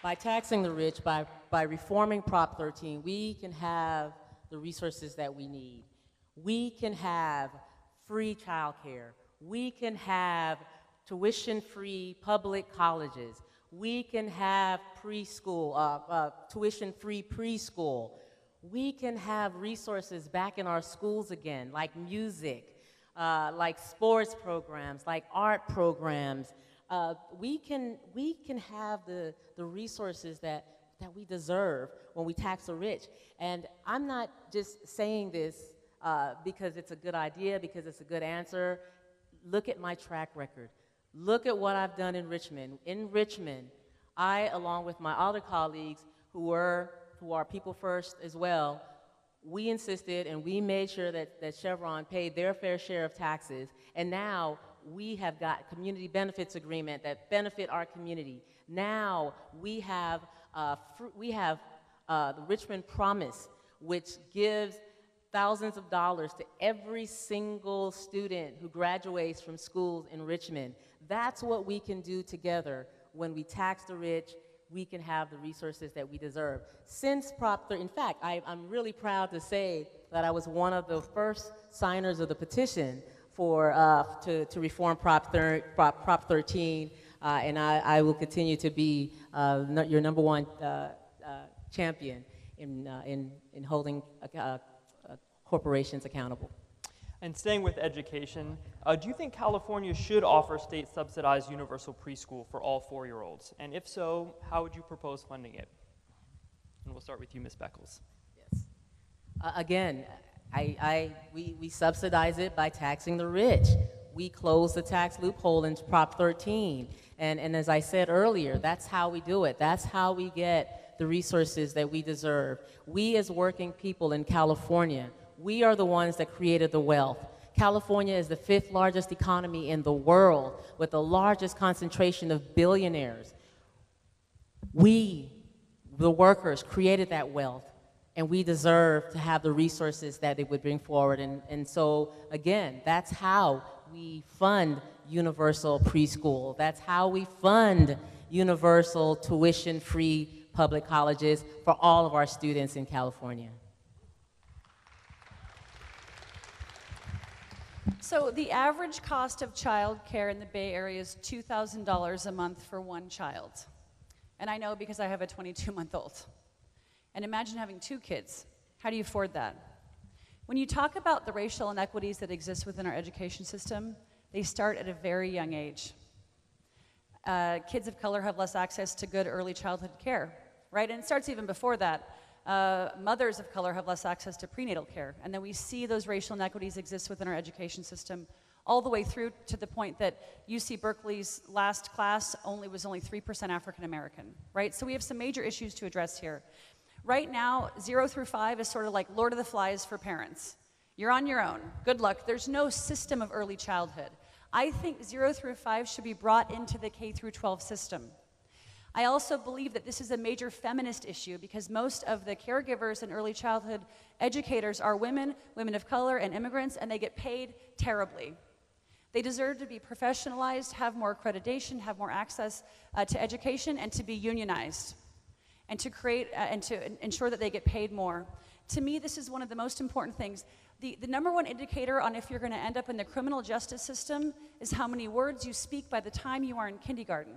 By taxing the rich, by reforming Prop 13, we can have the resources that we need. We can have free childcare. We can have tuition-free public colleges. We can have preschool, tuition-free preschool. We can have resources back in our schools again, like music, like sports programs, like art programs. We can have the resources that we deserve when we tax the rich. And I'm not just saying this because it's a good idea, because it's a good answer. Look at my track record. Look at what I've done in Richmond. In Richmond, I, along with my other colleagues who are people first as well, we insisted and we made sure that Chevron paid their fair share of taxes, and now we have got community benefits agreement that benefit our community. Now we have the Richmond Promise, which gives thousands of dollars to every single student who graduates from schools in Richmond. That's what we can do together. When we tax the rich, we can have the resources that we deserve. Since Prop 13, in fact, I'm really proud to say that I was one of the first signers of the petition to reform Prop 13, and I will continue to be your number one champion in holding corporations accountable. And staying with education, do you think California should offer state-subsidized universal preschool for all 4-year-olds? And if so, how would you propose funding it? And we'll start with you, Ms. Beckles. Yes. Again, we subsidize it by taxing the rich. We close the tax loophole in Prop 13. And as I said earlier, that's how we do it. That's how we get the resources that we deserve. We as working people in California, we are the ones that created the wealth. California is the 5th largest economy in the world with the largest concentration of billionaires. We, the workers, created that wealth, and we deserve to have the resources that it would bring forward. And so, again, that's how we fund universal preschool. That's how we fund universal tuition-free public colleges for all of our students in California. So the average cost of childcare in the Bay Area is $2,000 a month for one child. And I know because I have a 22-month-old. And imagine having 2 kids. How do you afford that? When you talk about the racial inequities that exist within our education system, they start at a very young age. Kids of color have less access to good early childhood care, right? And it starts even before that. Mothers of color have less access to prenatal care. And then we see those racial inequities exist within our education system all the way through to the point that UC Berkeley's last class was only 3% African American, right? So we have some major issues to address here. Right now, 0 through 5 is sort of like Lord of the Flies for parents. You're on your own. Good luck. There's no system of early childhood. I think 0 through 5 should be brought into the K through 12 system. I also believe that this is a major feminist issue because most of the caregivers and early childhood educators are women, women of color, and immigrants, and they get paid terribly. They deserve to be professionalized, have more accreditation, have more access to education, and to be unionized, and to create and to ensure that they get paid more. To me, this is one of the most important things. The number one indicator on if you're going to end up in the criminal justice system is how many words you speak by the time you are in kindergarten.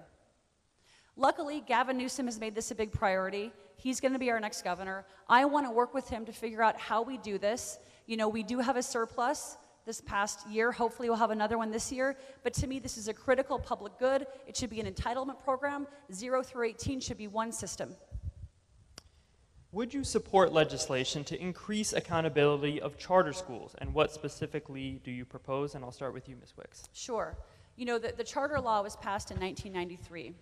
Luckily, Gavin Newsom has made this a big priority. He's going to be our next governor. I want to work with him to figure out how we do this. You know, we do have a surplus this past year. Hopefully we'll have another one this year. But to me, this is a critical public good. It should be an entitlement program. 0 through 18 should be one system. Would you support legislation to increase accountability of charter schools? And what specifically do you propose? And I'll start with you, Ms. Wicks. Sure. You know, the charter law was passed in 1993.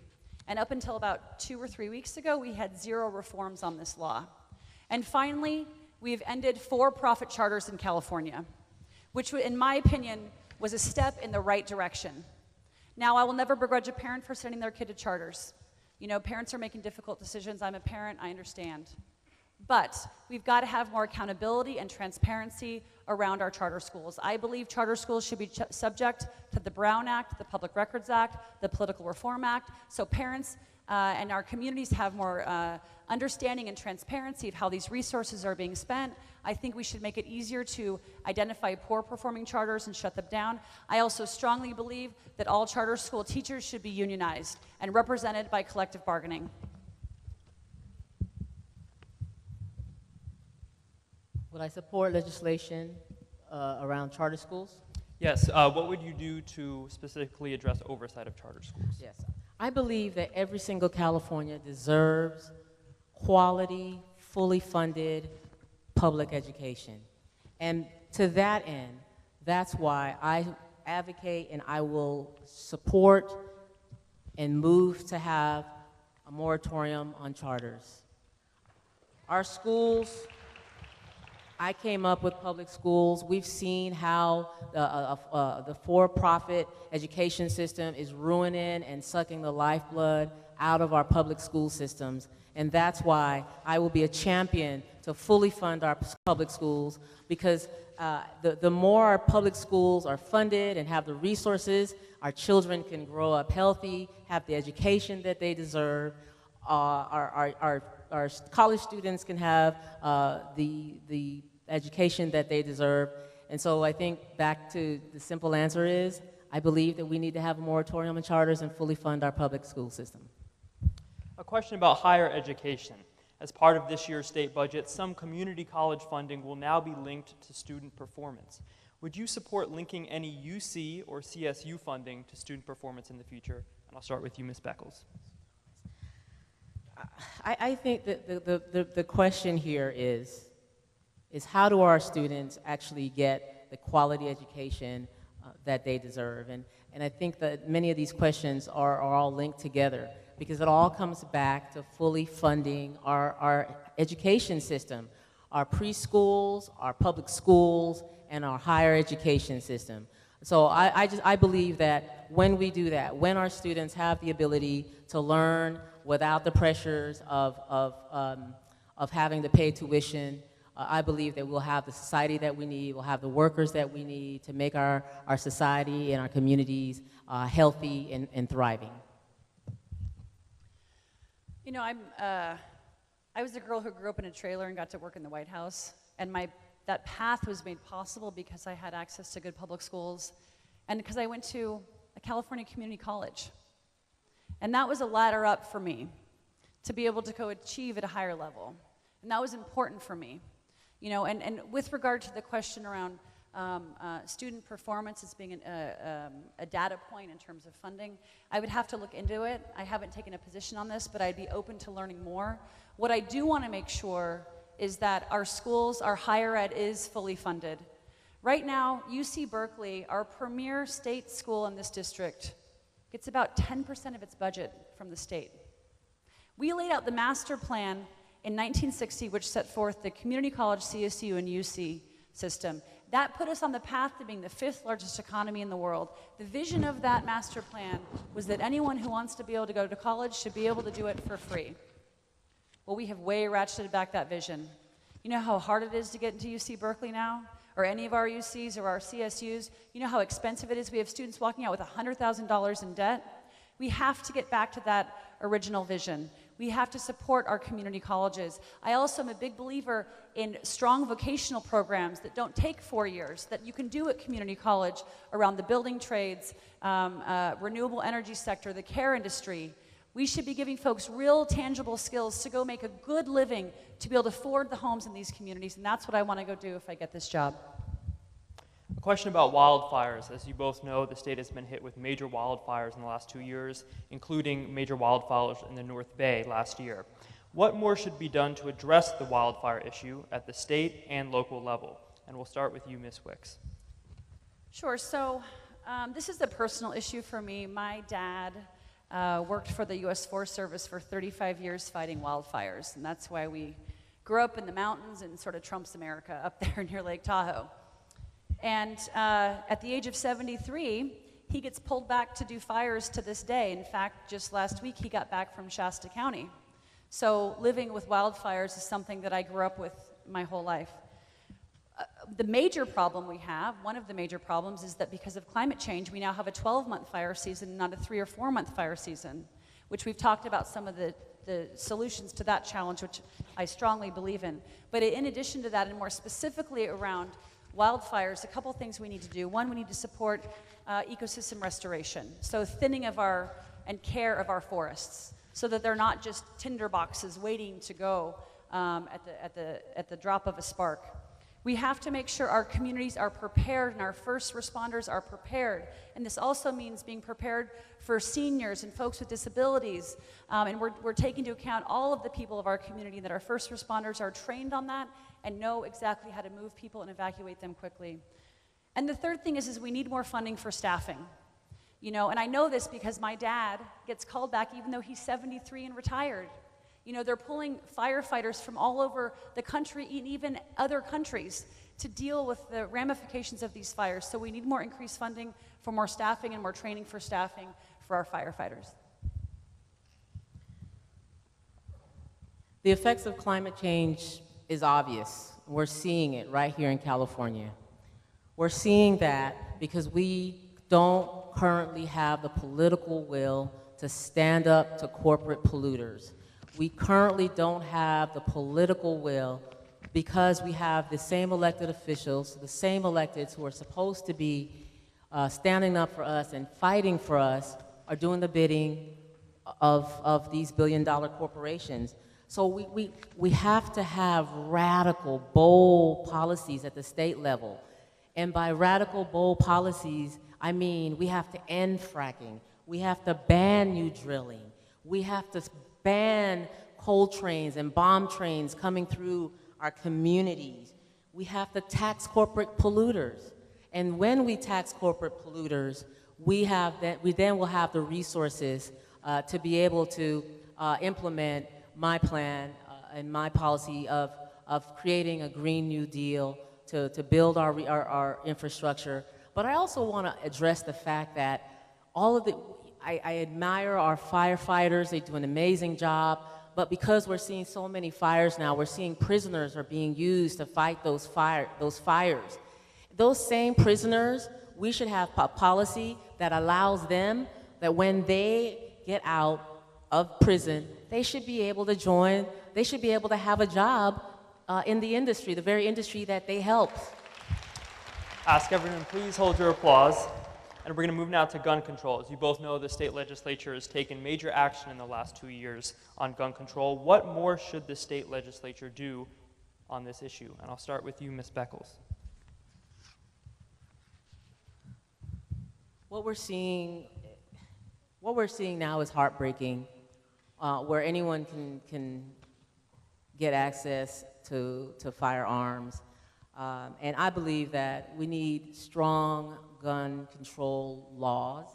And up until about 2 or 3 weeks ago, we had 0 reforms on this law. And finally, we've ended for-profit charters in California, which in my opinion was a step in the right direction. Now, I will never begrudge a parent for sending their kid to charters. You know, parents are making difficult decisions. I'm a parent, I understand. But we've got to have more accountability and transparency around our charter schools. I believe charter schools should be subject to the Brown Act, the Public Records Act, the Political Reform Act, so parents and our communities have more understanding and transparency of how these resources are being spent. I think we should make it easier to identify poor performing charters and shut them down. I also strongly believe that all charter school teachers should be unionized and represented by collective bargaining. Would I support legislation around charter schools? Yes, what would you do to specifically address oversight of charter schools? Yes. I believe that every single California deserves quality, fully funded public education. And to that end, that's why I advocate and I will support and move to have a moratorium on charters. Our schools, I came up with public schools. We've seen how the for-profit education system is ruining and sucking the lifeblood out of our public school systems. And that's why I will be a champion to fully fund our public schools, because the more our public schools are funded and have the resources, our children can grow up healthy, have the education that they deserve. Our college students can have the education that they deserve. And so I think back to the simple answer is, I believe that we need to have a moratorium on charters and fully fund our public school system. A question about higher education. As part of this year's state budget, some community college funding will now be linked to student performance. Would you support linking any UC or CSU funding to student performance in the future? And I'll start with you, Ms. Beckles. I think that the question here is how do our students actually get the quality education that they deserve? And I think that many of these questions are all linked together, because it all comes back to fully funding our education system, our preschools, our public schools, and our higher education system. So I believe that when we do that, when our students have the ability to learn without the pressures of having to pay tuition, I believe that we'll have the society that we need, we'll have the workers that we need to make our society and our communities healthy and thriving. You know, I was a girl who grew up in a trailer and got to work in the White House, and that path was made possible because I had access to good public schools and because I went to a California community college. And that was a ladder up for me to be able to go achieve at a higher level. And that was important for me. You know, and with regard to the question around student performance as being a data point in terms of funding, I would have to look into it. I haven't taken a position on this, but I'd be open to learning more. What I do want to make sure is that our schools, our higher ed is fully funded. Right now, UC Berkeley, our premier state school in this district, gets about 10% of its budget from the state. We laid out the master plan in 1960, which set forth the community college, CSU, and UC system. That put us on the path to being the 5th largest economy in the world. The vision of that master plan was that anyone who wants to be able to go to college should be able to do it for free. Well, we have way ratcheted back that vision. You know how hard it is to get into UC Berkeley now? Or any of our UCs or our CSUs? You know how expensive it is? We have students walking out with $100,000 in debt. We have to get back to that original vision. We have to support our community colleges. I also am a big believer in strong vocational programs that don't take 4 years, that you can do at community college around the building trades, renewable energy sector, the care industry. We should be giving folks real tangible skills to go make a good living, to be able to afford the homes in these communities, and that's what I want to go do if I get this job. A question about wildfires. As you both know, the state has been hit with major wildfires in the last 2 years, including major wildfires in the North Bay last year. What more should be done to address the wildfire issue at the state and local level? And we'll start with you, Ms. Wicks. Sure. So this is a personal issue for me. My dad worked for the U.S. Forest Service for 35 years fighting wildfires, and that's why we grew up in the mountains and sort of Trump's America up there near Lake Tahoe. And at the age of 73, he gets pulled back to do fires to this day. In fact, just last week, he got back from Shasta County. So living with wildfires is something that I grew up with my whole life. The major problem we have, one of the major problems, is that because of climate change, we now have a 12-month fire season, not a 3 or 4 month fire season, which we've talked about some of the solutions to that challenge, which I strongly believe in. But in addition to that, and more specifically around wildfires, a couple things we need to do. One, we need to support ecosystem restoration, so thinning of and care of our forests, so that they're not just tinder boxes waiting to go at the drop of a spark. We have to make sure our communities are prepared and our first responders are prepared. And this also means being prepared for seniors and folks with disabilities. And we're taking into account all of the people of our community, that our first responders are trained on that and know exactly how to move people and evacuate them quickly. And the third thing is we need more funding for staffing. You know, and I know this because my dad gets called back even though he's 73 and retired. You know, they're pulling firefighters from all over the country and even other countries to deal with the ramifications of these fires. So we need more increased funding for more staffing and more training for staffing for our firefighters. The effects of climate change is obvious. We're seeing it right here in California. We're seeing that because we don't currently have the political will to stand up to corporate polluters. We currently don't have the political will because we have the same elected officials, the same electeds who are supposed to be standing up for us and fighting for us are doing the bidding of these billion-dollar corporations. So we have to have radical, bold policies at the state level. And by radical, bold policies, I mean we have to end fracking. We have to ban new drilling. We have to ban coal trains and bomb trains coming through our communities. We have to tax corporate polluters. And when we tax corporate polluters, we then will have the resources to be able to implement my plan and my policy of creating a Green New Deal to build our infrastructure. But I also want to address the fact that I admire our firefighters. They do an amazing job. But because we're seeing so many fires now, we're seeing prisoners are being used to fight those fires. Those same prisoners, we should have a policy that allows them that when they get out of prison, they should be able to join, they should be able to have a job in the industry, the very industry that they help. Ask everyone, please hold your applause. And we're going to move now to gun control. As you both know, the state legislature has taken major action in the last 2 years on gun control. What more should the state legislature do on this issue? And I'll start with you, Ms. Beckles. What we're seeing now is heartbreaking, where anyone can get access to firearms. And I believe that we need strong gun control laws.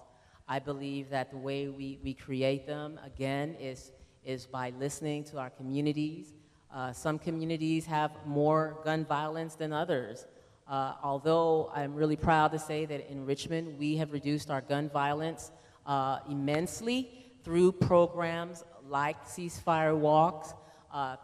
I believe that the way we create them, again, is by listening to our communities. Some communities have more gun violence than others. Although I'm really proud to say that in Richmond, we have reduced our gun violence immensely through programs like ceasefire walks,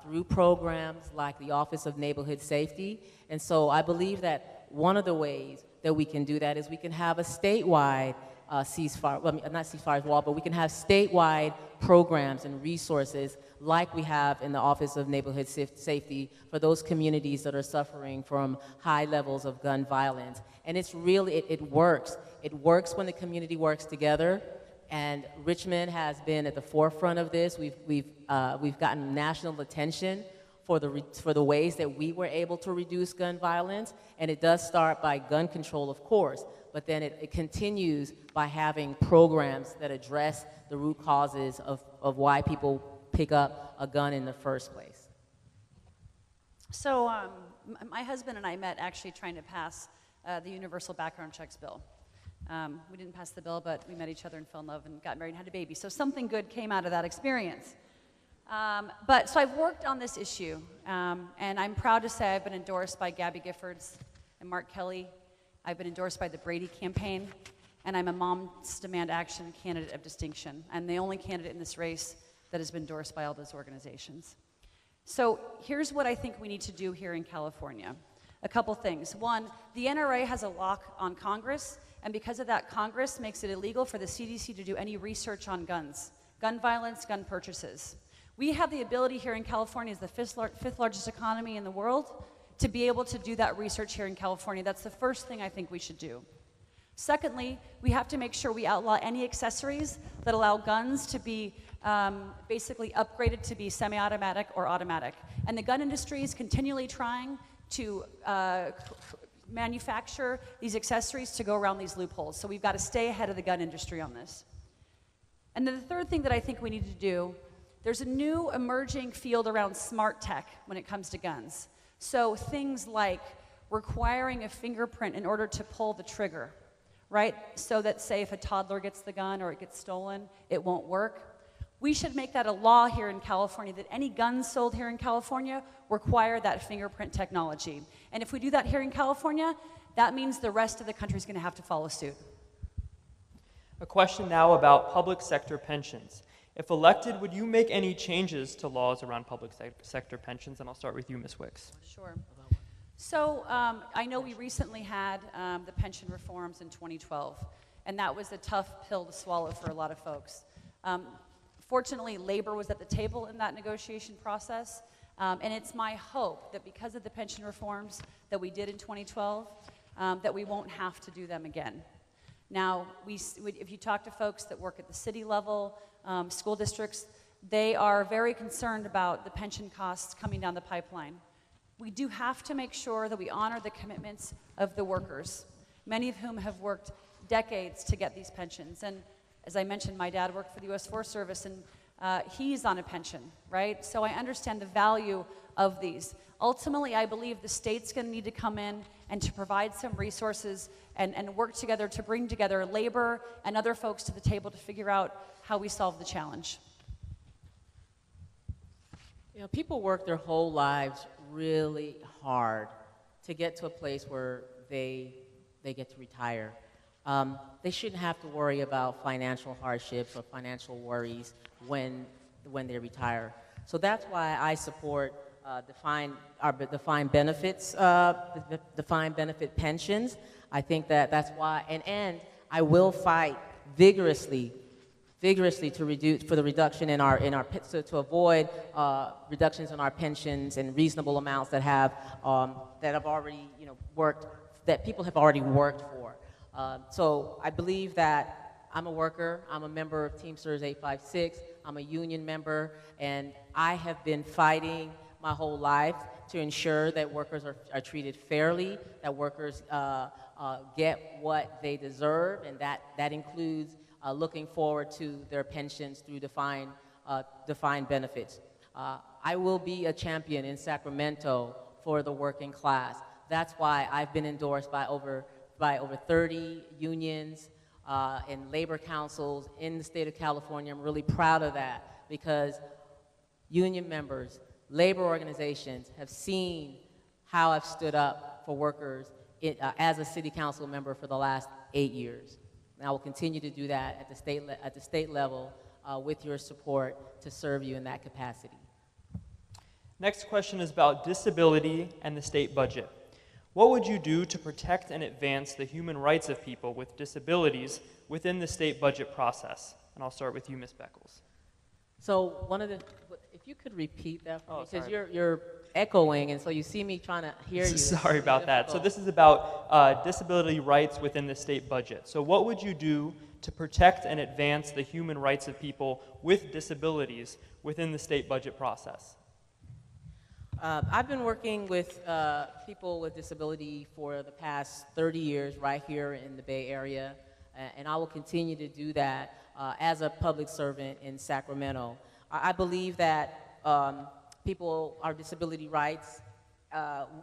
through programs like the Office of Neighborhood Safety. And so I believe that one of the ways that we can do that is we can have a statewide ceasefire, well, not ceasefire wall, but we can have statewide programs and resources like we have in the Office of Neighborhood Safety for those communities that are suffering from high levels of gun violence. And it's really, it works. It works when the community works together. And Richmond has been at the forefront of this. We've gotten national attention for the ways that we were able to reduce gun violence. And it does start by gun control, of course, but then it continues by having programs that address the root causes of why people pick up a gun in the first place. So my husband and I met actually trying to pass the universal background checks bill. We didn't pass the bill, but we met each other and fell in love and got married and had a baby. So something good came out of that experience. So I've worked on this issue, and I'm proud to say I've been endorsed by Gabby Giffords and Mark Kelly. I've been endorsed by the Brady campaign, and I'm a Moms Demand Action candidate of distinction. I'm the only candidate in this race that has been endorsed by all those organizations. So here's what I think we need to do here in California. A couple things. One, the NRA has a lock on Congress, and because of that, Congress makes it illegal for the CDC to do any research on guns, gun violence, gun purchases. We have the ability here in California as the fifth largest economy in the world to be able to do that research here in California. That's the first thing I think we should do. Secondly, we have to make sure we outlaw any accessories that allow guns to be basically upgraded to be semi-automatic or automatic. And the gun industry is continually trying to manufacture these accessories to go around these loopholes. So we've got to stay ahead of the gun industry on this. And then the third thing that I think we need to do, there's a new emerging field around smart tech when it comes to guns. So things like requiring a fingerprint in order to pull the trigger, right? So that, say, if a toddler gets the gun or it gets stolen, it won't work. We should make that a law here in California, that any guns sold here in California require that fingerprint technology. And if we do that here in California, that means the rest of the country is going to have to follow suit. A question now about public sector pensions. If elected, would you make any changes to laws around public sector pensions? And I'll start with you, Ms. Wicks. Sure. So I know we recently had the pension reforms in 2012, and that was a tough pill to swallow for a lot of folks. Fortunately, labor was at the table in that negotiation process, and it's my hope that because of the pension reforms that we did in 2012, that we won't have to do them again. Now, if you talk to folks that work at the city level, school districts, they are very concerned about the pension costs coming down the pipeline. We do have to make sure that we honor the commitments of the workers, many of whom have worked decades to get these pensions. And as I mentioned, my dad worked for the U.S. Forest Service, and he's on a pension, right? So I understand the value of these. Ultimately, I believe the state's going to need to come in and to provide some resources and work together to bring together labor and other folks to the table to figure out how we solve the challenge. You know, people work their whole lives really hard to get to a place where they get to retire. They shouldn't have to worry about financial hardships or financial worries when they retire. So that's why I support defined benefits, defined benefit pensions. I think that's why, and I will fight vigorously to reduce for the reduction in our to avoid reductions in our pensions and reasonable amounts that have already worked, that people have already worked for. So I believe that I'm a worker. I'm a member of Teamsters 856. I'm a union member, and I have been fighting my whole life to ensure that workers are treated fairly, that workers get what they deserve, and that includes looking forward to their pensions through defined benefits. I will be a champion in Sacramento for the working class. That's why I've been endorsed by over 30 unions and labor councils in the state of California. I'm really proud of that because union members, labor organizations have seen how I've stood up for workers as a city council member for the last 8 years. And I will continue to do that at the state level with your support to serve you in that capacity. Next question is about disability and the state budget. What would you do to protect and advance the human rights of people with disabilities within the state budget process? And I'll start with you, Ms. Beckles. So if you could repeat that for me, because sorry. you're echoing, and so you see me trying to hear you. Sorry about that. So this is about disability rights within the state budget. So what would you do to protect and advance the human rights of people with disabilities within the state budget process? I've been working with people with disability for the past 30 years right here in the Bay Area, and I will continue to do that as a public servant in Sacramento. I believe that our disability rights,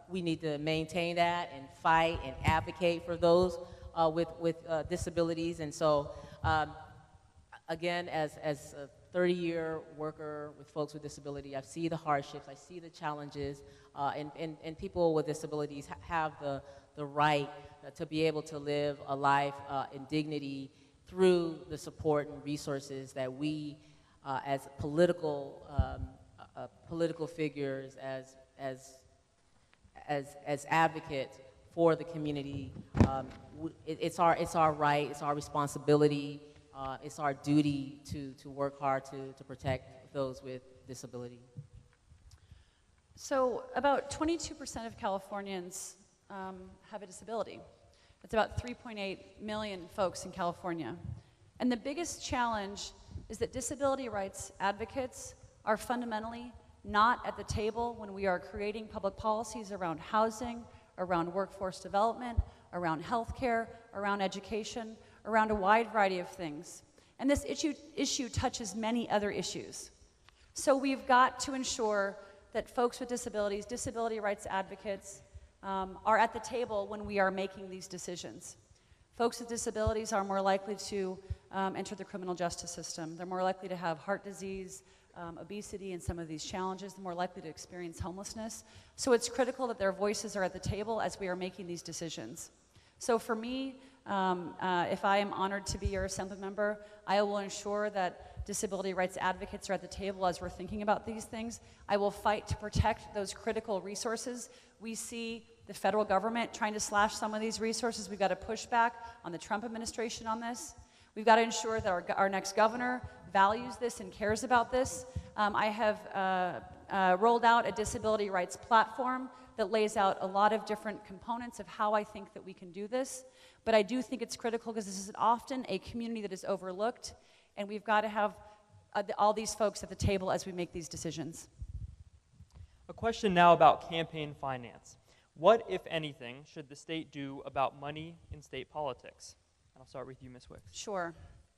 we need to maintain that and fight and advocate for those with disabilities. And so, again, as a 30-year worker with folks with disability, I see the hardships, I see the challenges, and people with disabilities have the right to be able to live a life in dignity through the support and resources that we, as political figures, as advocates for the community, it's our right, it's our responsibility. It's our duty to work hard to protect those with disability. So about 22% of Californians have a disability. That's about 3.8 million folks in California. And the biggest challenge is that disability rights advocates are fundamentally not at the table when we are creating public policies around housing, around workforce development, around healthcare, around education, around a wide variety of things. And this issue touches many other issues. So we've got to ensure that folks with disabilities, disability rights advocates, are at the table when we are making these decisions. Folks with disabilities are more likely to enter the criminal justice system. They're more likely to have heart disease, obesity, and some of these challenges. They're more likely to experience homelessness. So it's critical that their voices are at the table as we are making these decisions. So for me, if I am honored to be your assembly member, I will ensure that disability rights advocates are at the table as we're thinking about these things. I will fight to protect those critical resources. We see the federal government trying to slash some of these resources. We've got to push back on the Trump administration on this. We've got to ensure that our next governor values this and cares about this. I have rolled out a disability rights platform that lays out a lot of different components of how I think that we can do this. But I do think it's critical because this is often a community that is overlooked, and we've got to have all these folks at the table as we make these decisions. A question now about campaign finance. What, if anything, should the state do about money in state politics? And I'll start with you, Ms. Wicks. Sure.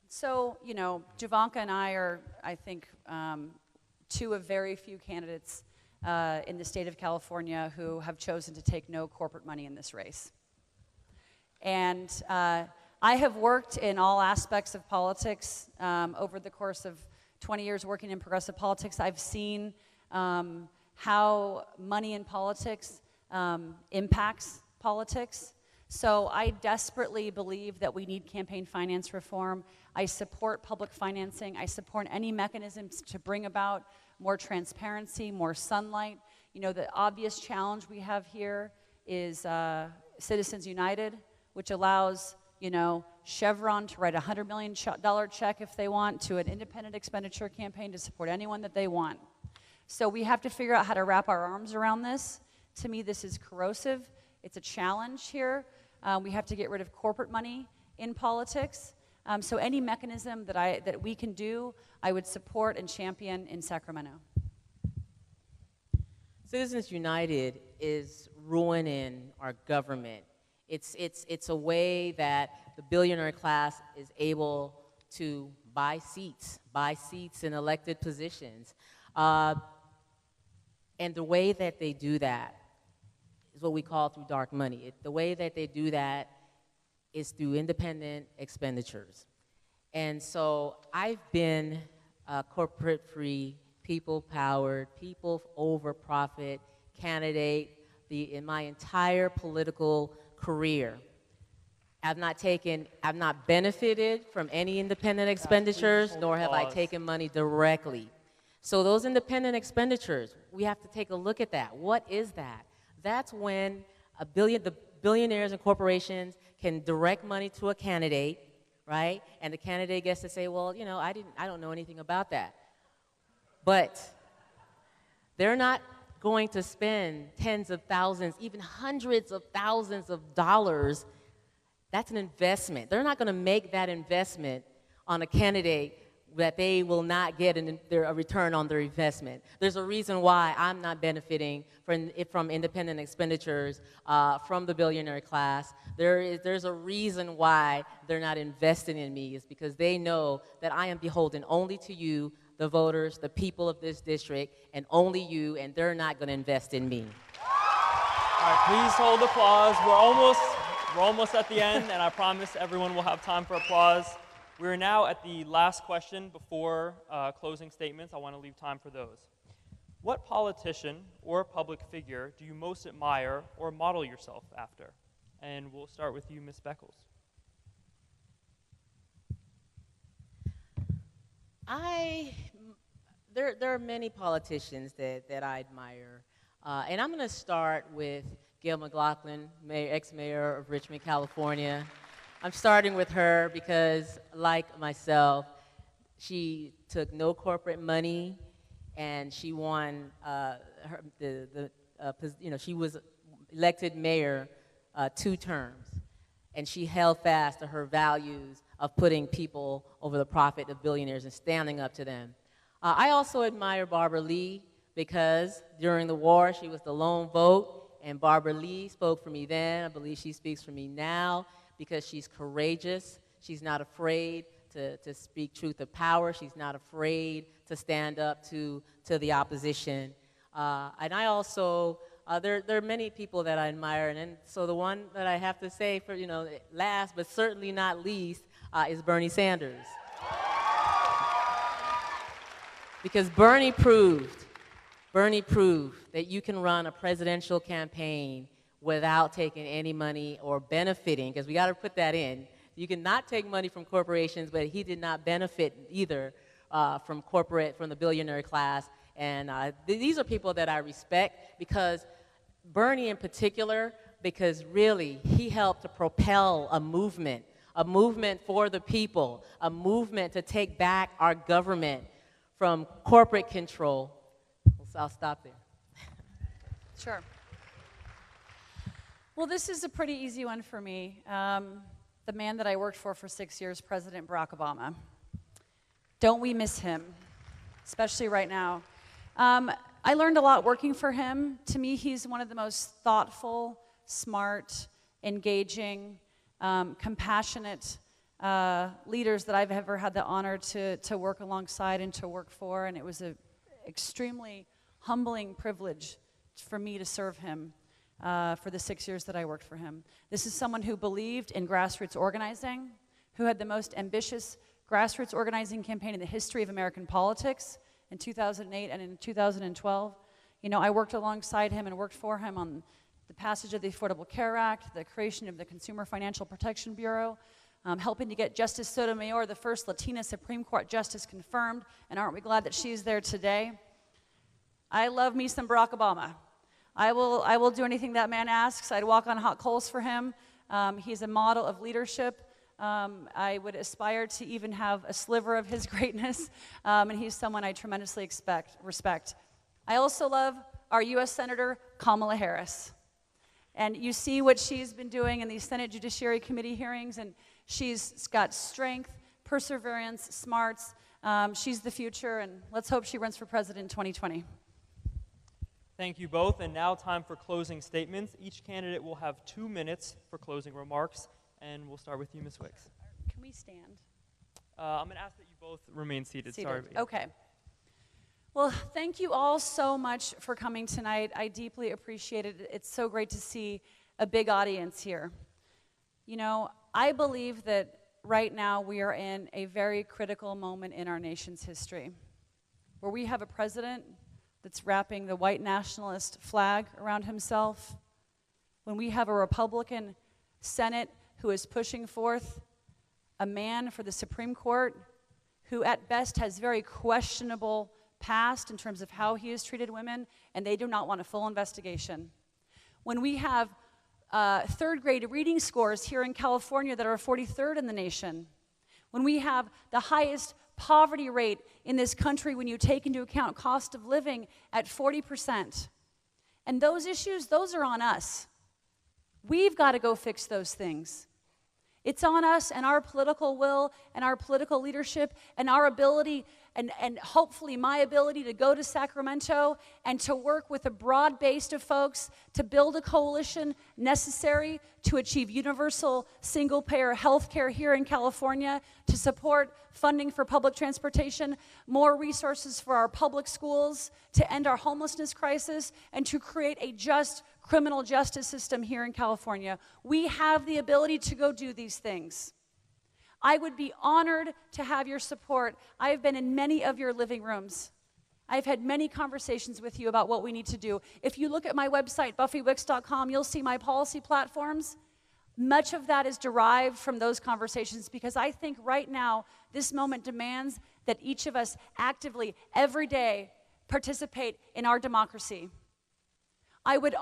So, you know, Jovanka and I are, I think, two of very few candidates in the state of California who have chosen to take no corporate money in this race. And I have worked in all aspects of politics over the course of 20 years working in progressive politics. I've seen how money in politics impacts politics. So I desperately believe that we need campaign finance reform. I support public financing. I support any mechanisms to bring about more transparency, more sunlight. You know, the obvious challenge we have here is Citizens United, which allows, you know, Chevron to write a $100 million check if they want to an independent expenditure campaign to support anyone that they want. So we have to figure out how to wrap our arms around this. To me, this is corrosive. It's a challenge here. We have to get rid of corporate money in politics. So any mechanism that we can do, I would support and champion in Sacramento. Citizens United is ruining our government. It's a way that the billionaire class is able to buy seats in elected positions. And the way that they do that is what we call through dark money. The way that they do that is through independent expenditures. And so I've been a corporate-free, people-powered, people-over-profit candidate in my entire political career. I've not benefited from any independent expenditures, nor have I taken money directly. So those independent expenditures, we have to take a look at that. What is that? That's when the billionaires and corporations can direct money to a candidate, right? And the candidate gets to say, well, you know, I don't know anything about that. But they're not going to spend tens of thousands, even hundreds of thousands of dollars. That's an investment. They're not going to make that investment on a candidate that they will not get a return on their investment. There's a reason why I'm not benefiting from independent expenditures from the billionaire class. There's a reason why they're not investing in me. It's because they know that I am beholden only to you, the voters, the people of this district, and only you, and they're not going to invest in me. All right, please hold applause. We're almost at the end, and I promise everyone will have time for applause. We're now at the last question before closing statements. I want to leave time for those. What politician or public figure do you most admire or model yourself after? And we'll start with you, Ms. Beckles. There are many politicians that I admire. And I'm going to start with Gail McLaughlin, ex-mayor of Richmond, California. I'm starting with her because, like myself, she took no corporate money, and she won she was elected mayor 2 terms, and she held fast to her values of putting people over the profit of billionaires and standing up to them. I also admire Barbara Lee because during the war she was the lone vote, and Barbara Lee spoke for me then. I believe she speaks for me now, because she's courageous. She's not afraid to speak truth of power. She's not afraid to stand up to the opposition. And I also, there are many people that I admire, and so the one that I have to say for, last but certainly not least is Bernie Sanders. Because Bernie proved that you can run a presidential campaign without taking any money or benefiting, because we got to put that in. You cannot take money from corporations, but he did not benefit either from the billionaire class. And these are people that I respect, because Bernie in particular, because really he helped to propel a movement for the people, a movement to take back our government from corporate control. I'll stop there. Sure. Well, this is a pretty easy one for me. The man that I worked for 6 years, President Barack Obama. Don't we miss him, especially right now? I learned a lot working for him. To me, he's one of the most thoughtful, smart, engaging, compassionate leaders that I've ever had the honor to work alongside and to work for, and it was an extremely humbling privilege for me to serve him for the 6 years that I worked for him. This is someone who believed in grassroots organizing, who had the most ambitious grassroots organizing campaign in the history of American politics in 2008 and in 2012. I worked alongside him and worked for him on the passage of the Affordable Care Act, the creation of the Consumer Financial Protection Bureau, helping to get Justice Sotomayor, the first Latina Supreme Court justice, confirmed, and aren't we glad that she's there today? I love me some Barack Obama. I will do anything that man asks. I'd walk on hot coals for him. He's a model of leadership. I would aspire to even have a sliver of his greatness, and he's someone I tremendously respect. I also love our U.S. Senator Kamala Harris. And you see what she's been doing in these Senate Judiciary Committee hearings, and she's got strength, perseverance, smarts. She's the future, and let's hope she runs for president in 2020. Thank you both, and now time for closing statements. Each candidate will have 2 minutes for closing remarks, and we'll start with you, Ms. Wicks. Can we stand? I'm going to ask that you both remain seated. Sorry. Okay. Well, thank you all so much for coming tonight. I deeply appreciate it. It's so great to see a big audience here. I believe that right now we are in a very critical moment in our nation's history, where we have a president that's wrapping the white nationalist flag around himself, when we have a Republican Senate who is pushing forth a man for the Supreme Court who at best has very questionable past in terms of how he has treated women, and they do not want a full investigation. When we have third grade reading scores here in California that are 43rd in the nation, when we have the highest poverty rate in this country when you take into account cost of living at 40%, and those issues, those are on us. We've got to go fix those things. It's on us and our political will and our political leadership and our ability and hopefully my ability to go to Sacramento and to work with a broad base of folks to build a coalition necessary to achieve universal single-payer health care here in California, to support funding for public transportation, more resources for our public schools, to end our homelessness crisis, and to create a just criminal justice system here in California. We have the ability to go do these things. I would be honored to have your support. I have been in many of your living rooms. I've had many conversations with you about what we need to do. If you look at my website, buffywicks.com, you'll see my policy platforms. Much of that is derived from those conversations because I think right now, this moment demands that each of us actively, every day, participate in our democracy. I'd be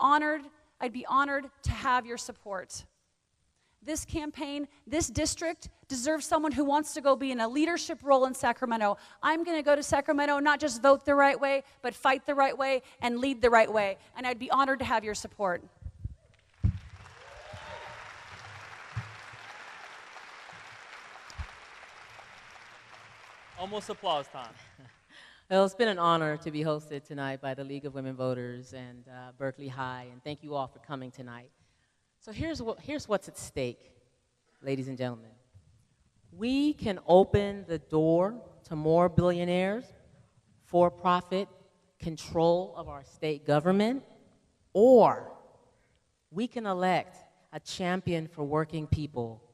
honored to have your support. This campaign, this district deserves someone who wants to go be in a leadership role in Sacramento. I'm going to go to Sacramento, not just vote the right way, but fight the right way and lead the right way. And I'd be honored to have your support. Almost applause time. Well, it's been an honor to be hosted tonight by the League of Women Voters and Berkeley High, and thank you all for coming tonight. So here's what's at stake, ladies and gentlemen. We can open the door to more billionaires, for-profit control of our state government, or we can elect a champion for working people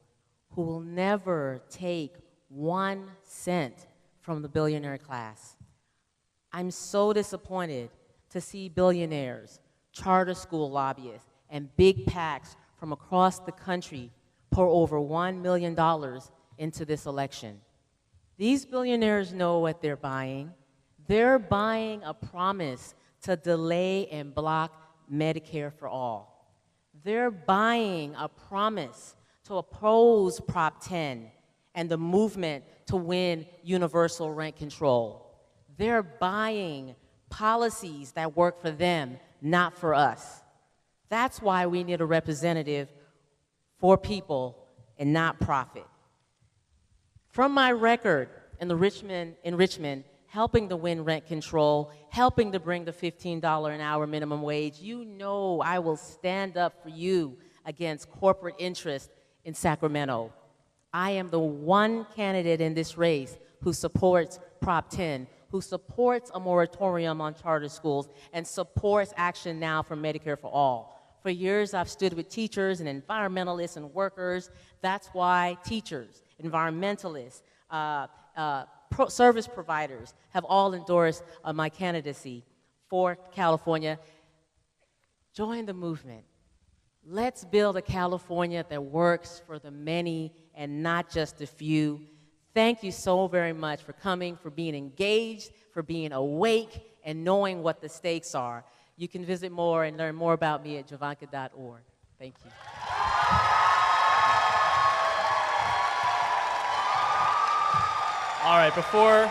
who will never take 1 cent from the billionaire class. I'm so disappointed to see billionaires, charter school lobbyists, and big PACs from across the country pour over $1 million into this election. These billionaires know what they're buying. They're buying a promise to delay and block Medicare for all. They're buying a promise to oppose Prop 10 and the movement to win universal rent control. They're buying policies that work for them, not for us. That's why we need a representative for people and not profit. From my record in Richmond, helping to win rent control, helping to bring the $15 an hour minimum wage, you know I will stand up for you against corporate interest in Sacramento. I am the one candidate in this race who supports Prop 10, who supports a moratorium on charter schools, and supports action now for Medicare for all. For years, I've stood with teachers and environmentalists and workers. That's why teachers, environmentalists, service providers have all endorsed my candidacy for California. Join the movement. Let's build a California that works for the many and not just the few. Thank you so very much for coming, for being engaged, for being awake, and knowing what the stakes are. You can visit more and learn more about me at jovanka.org. Thank you. All right, before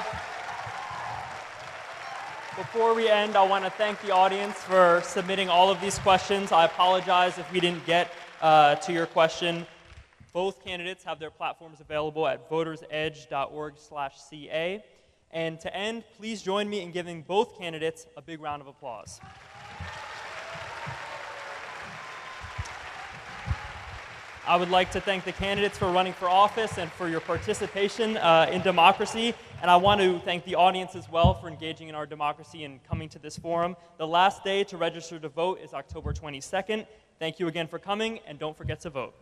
we end, I want to thank the audience for submitting all of these questions. I apologize if we didn't get to your question. Both candidates have their platforms available at votersedge.org/CA. And to end, please join me in giving both candidates a big round of applause. I would like to thank the candidates for running for office and for your participation in democracy. And I want to thank the audience as well for engaging in our democracy and coming to this forum. The last day to register to vote is October 22nd. Thank you again for coming, and don't forget to vote.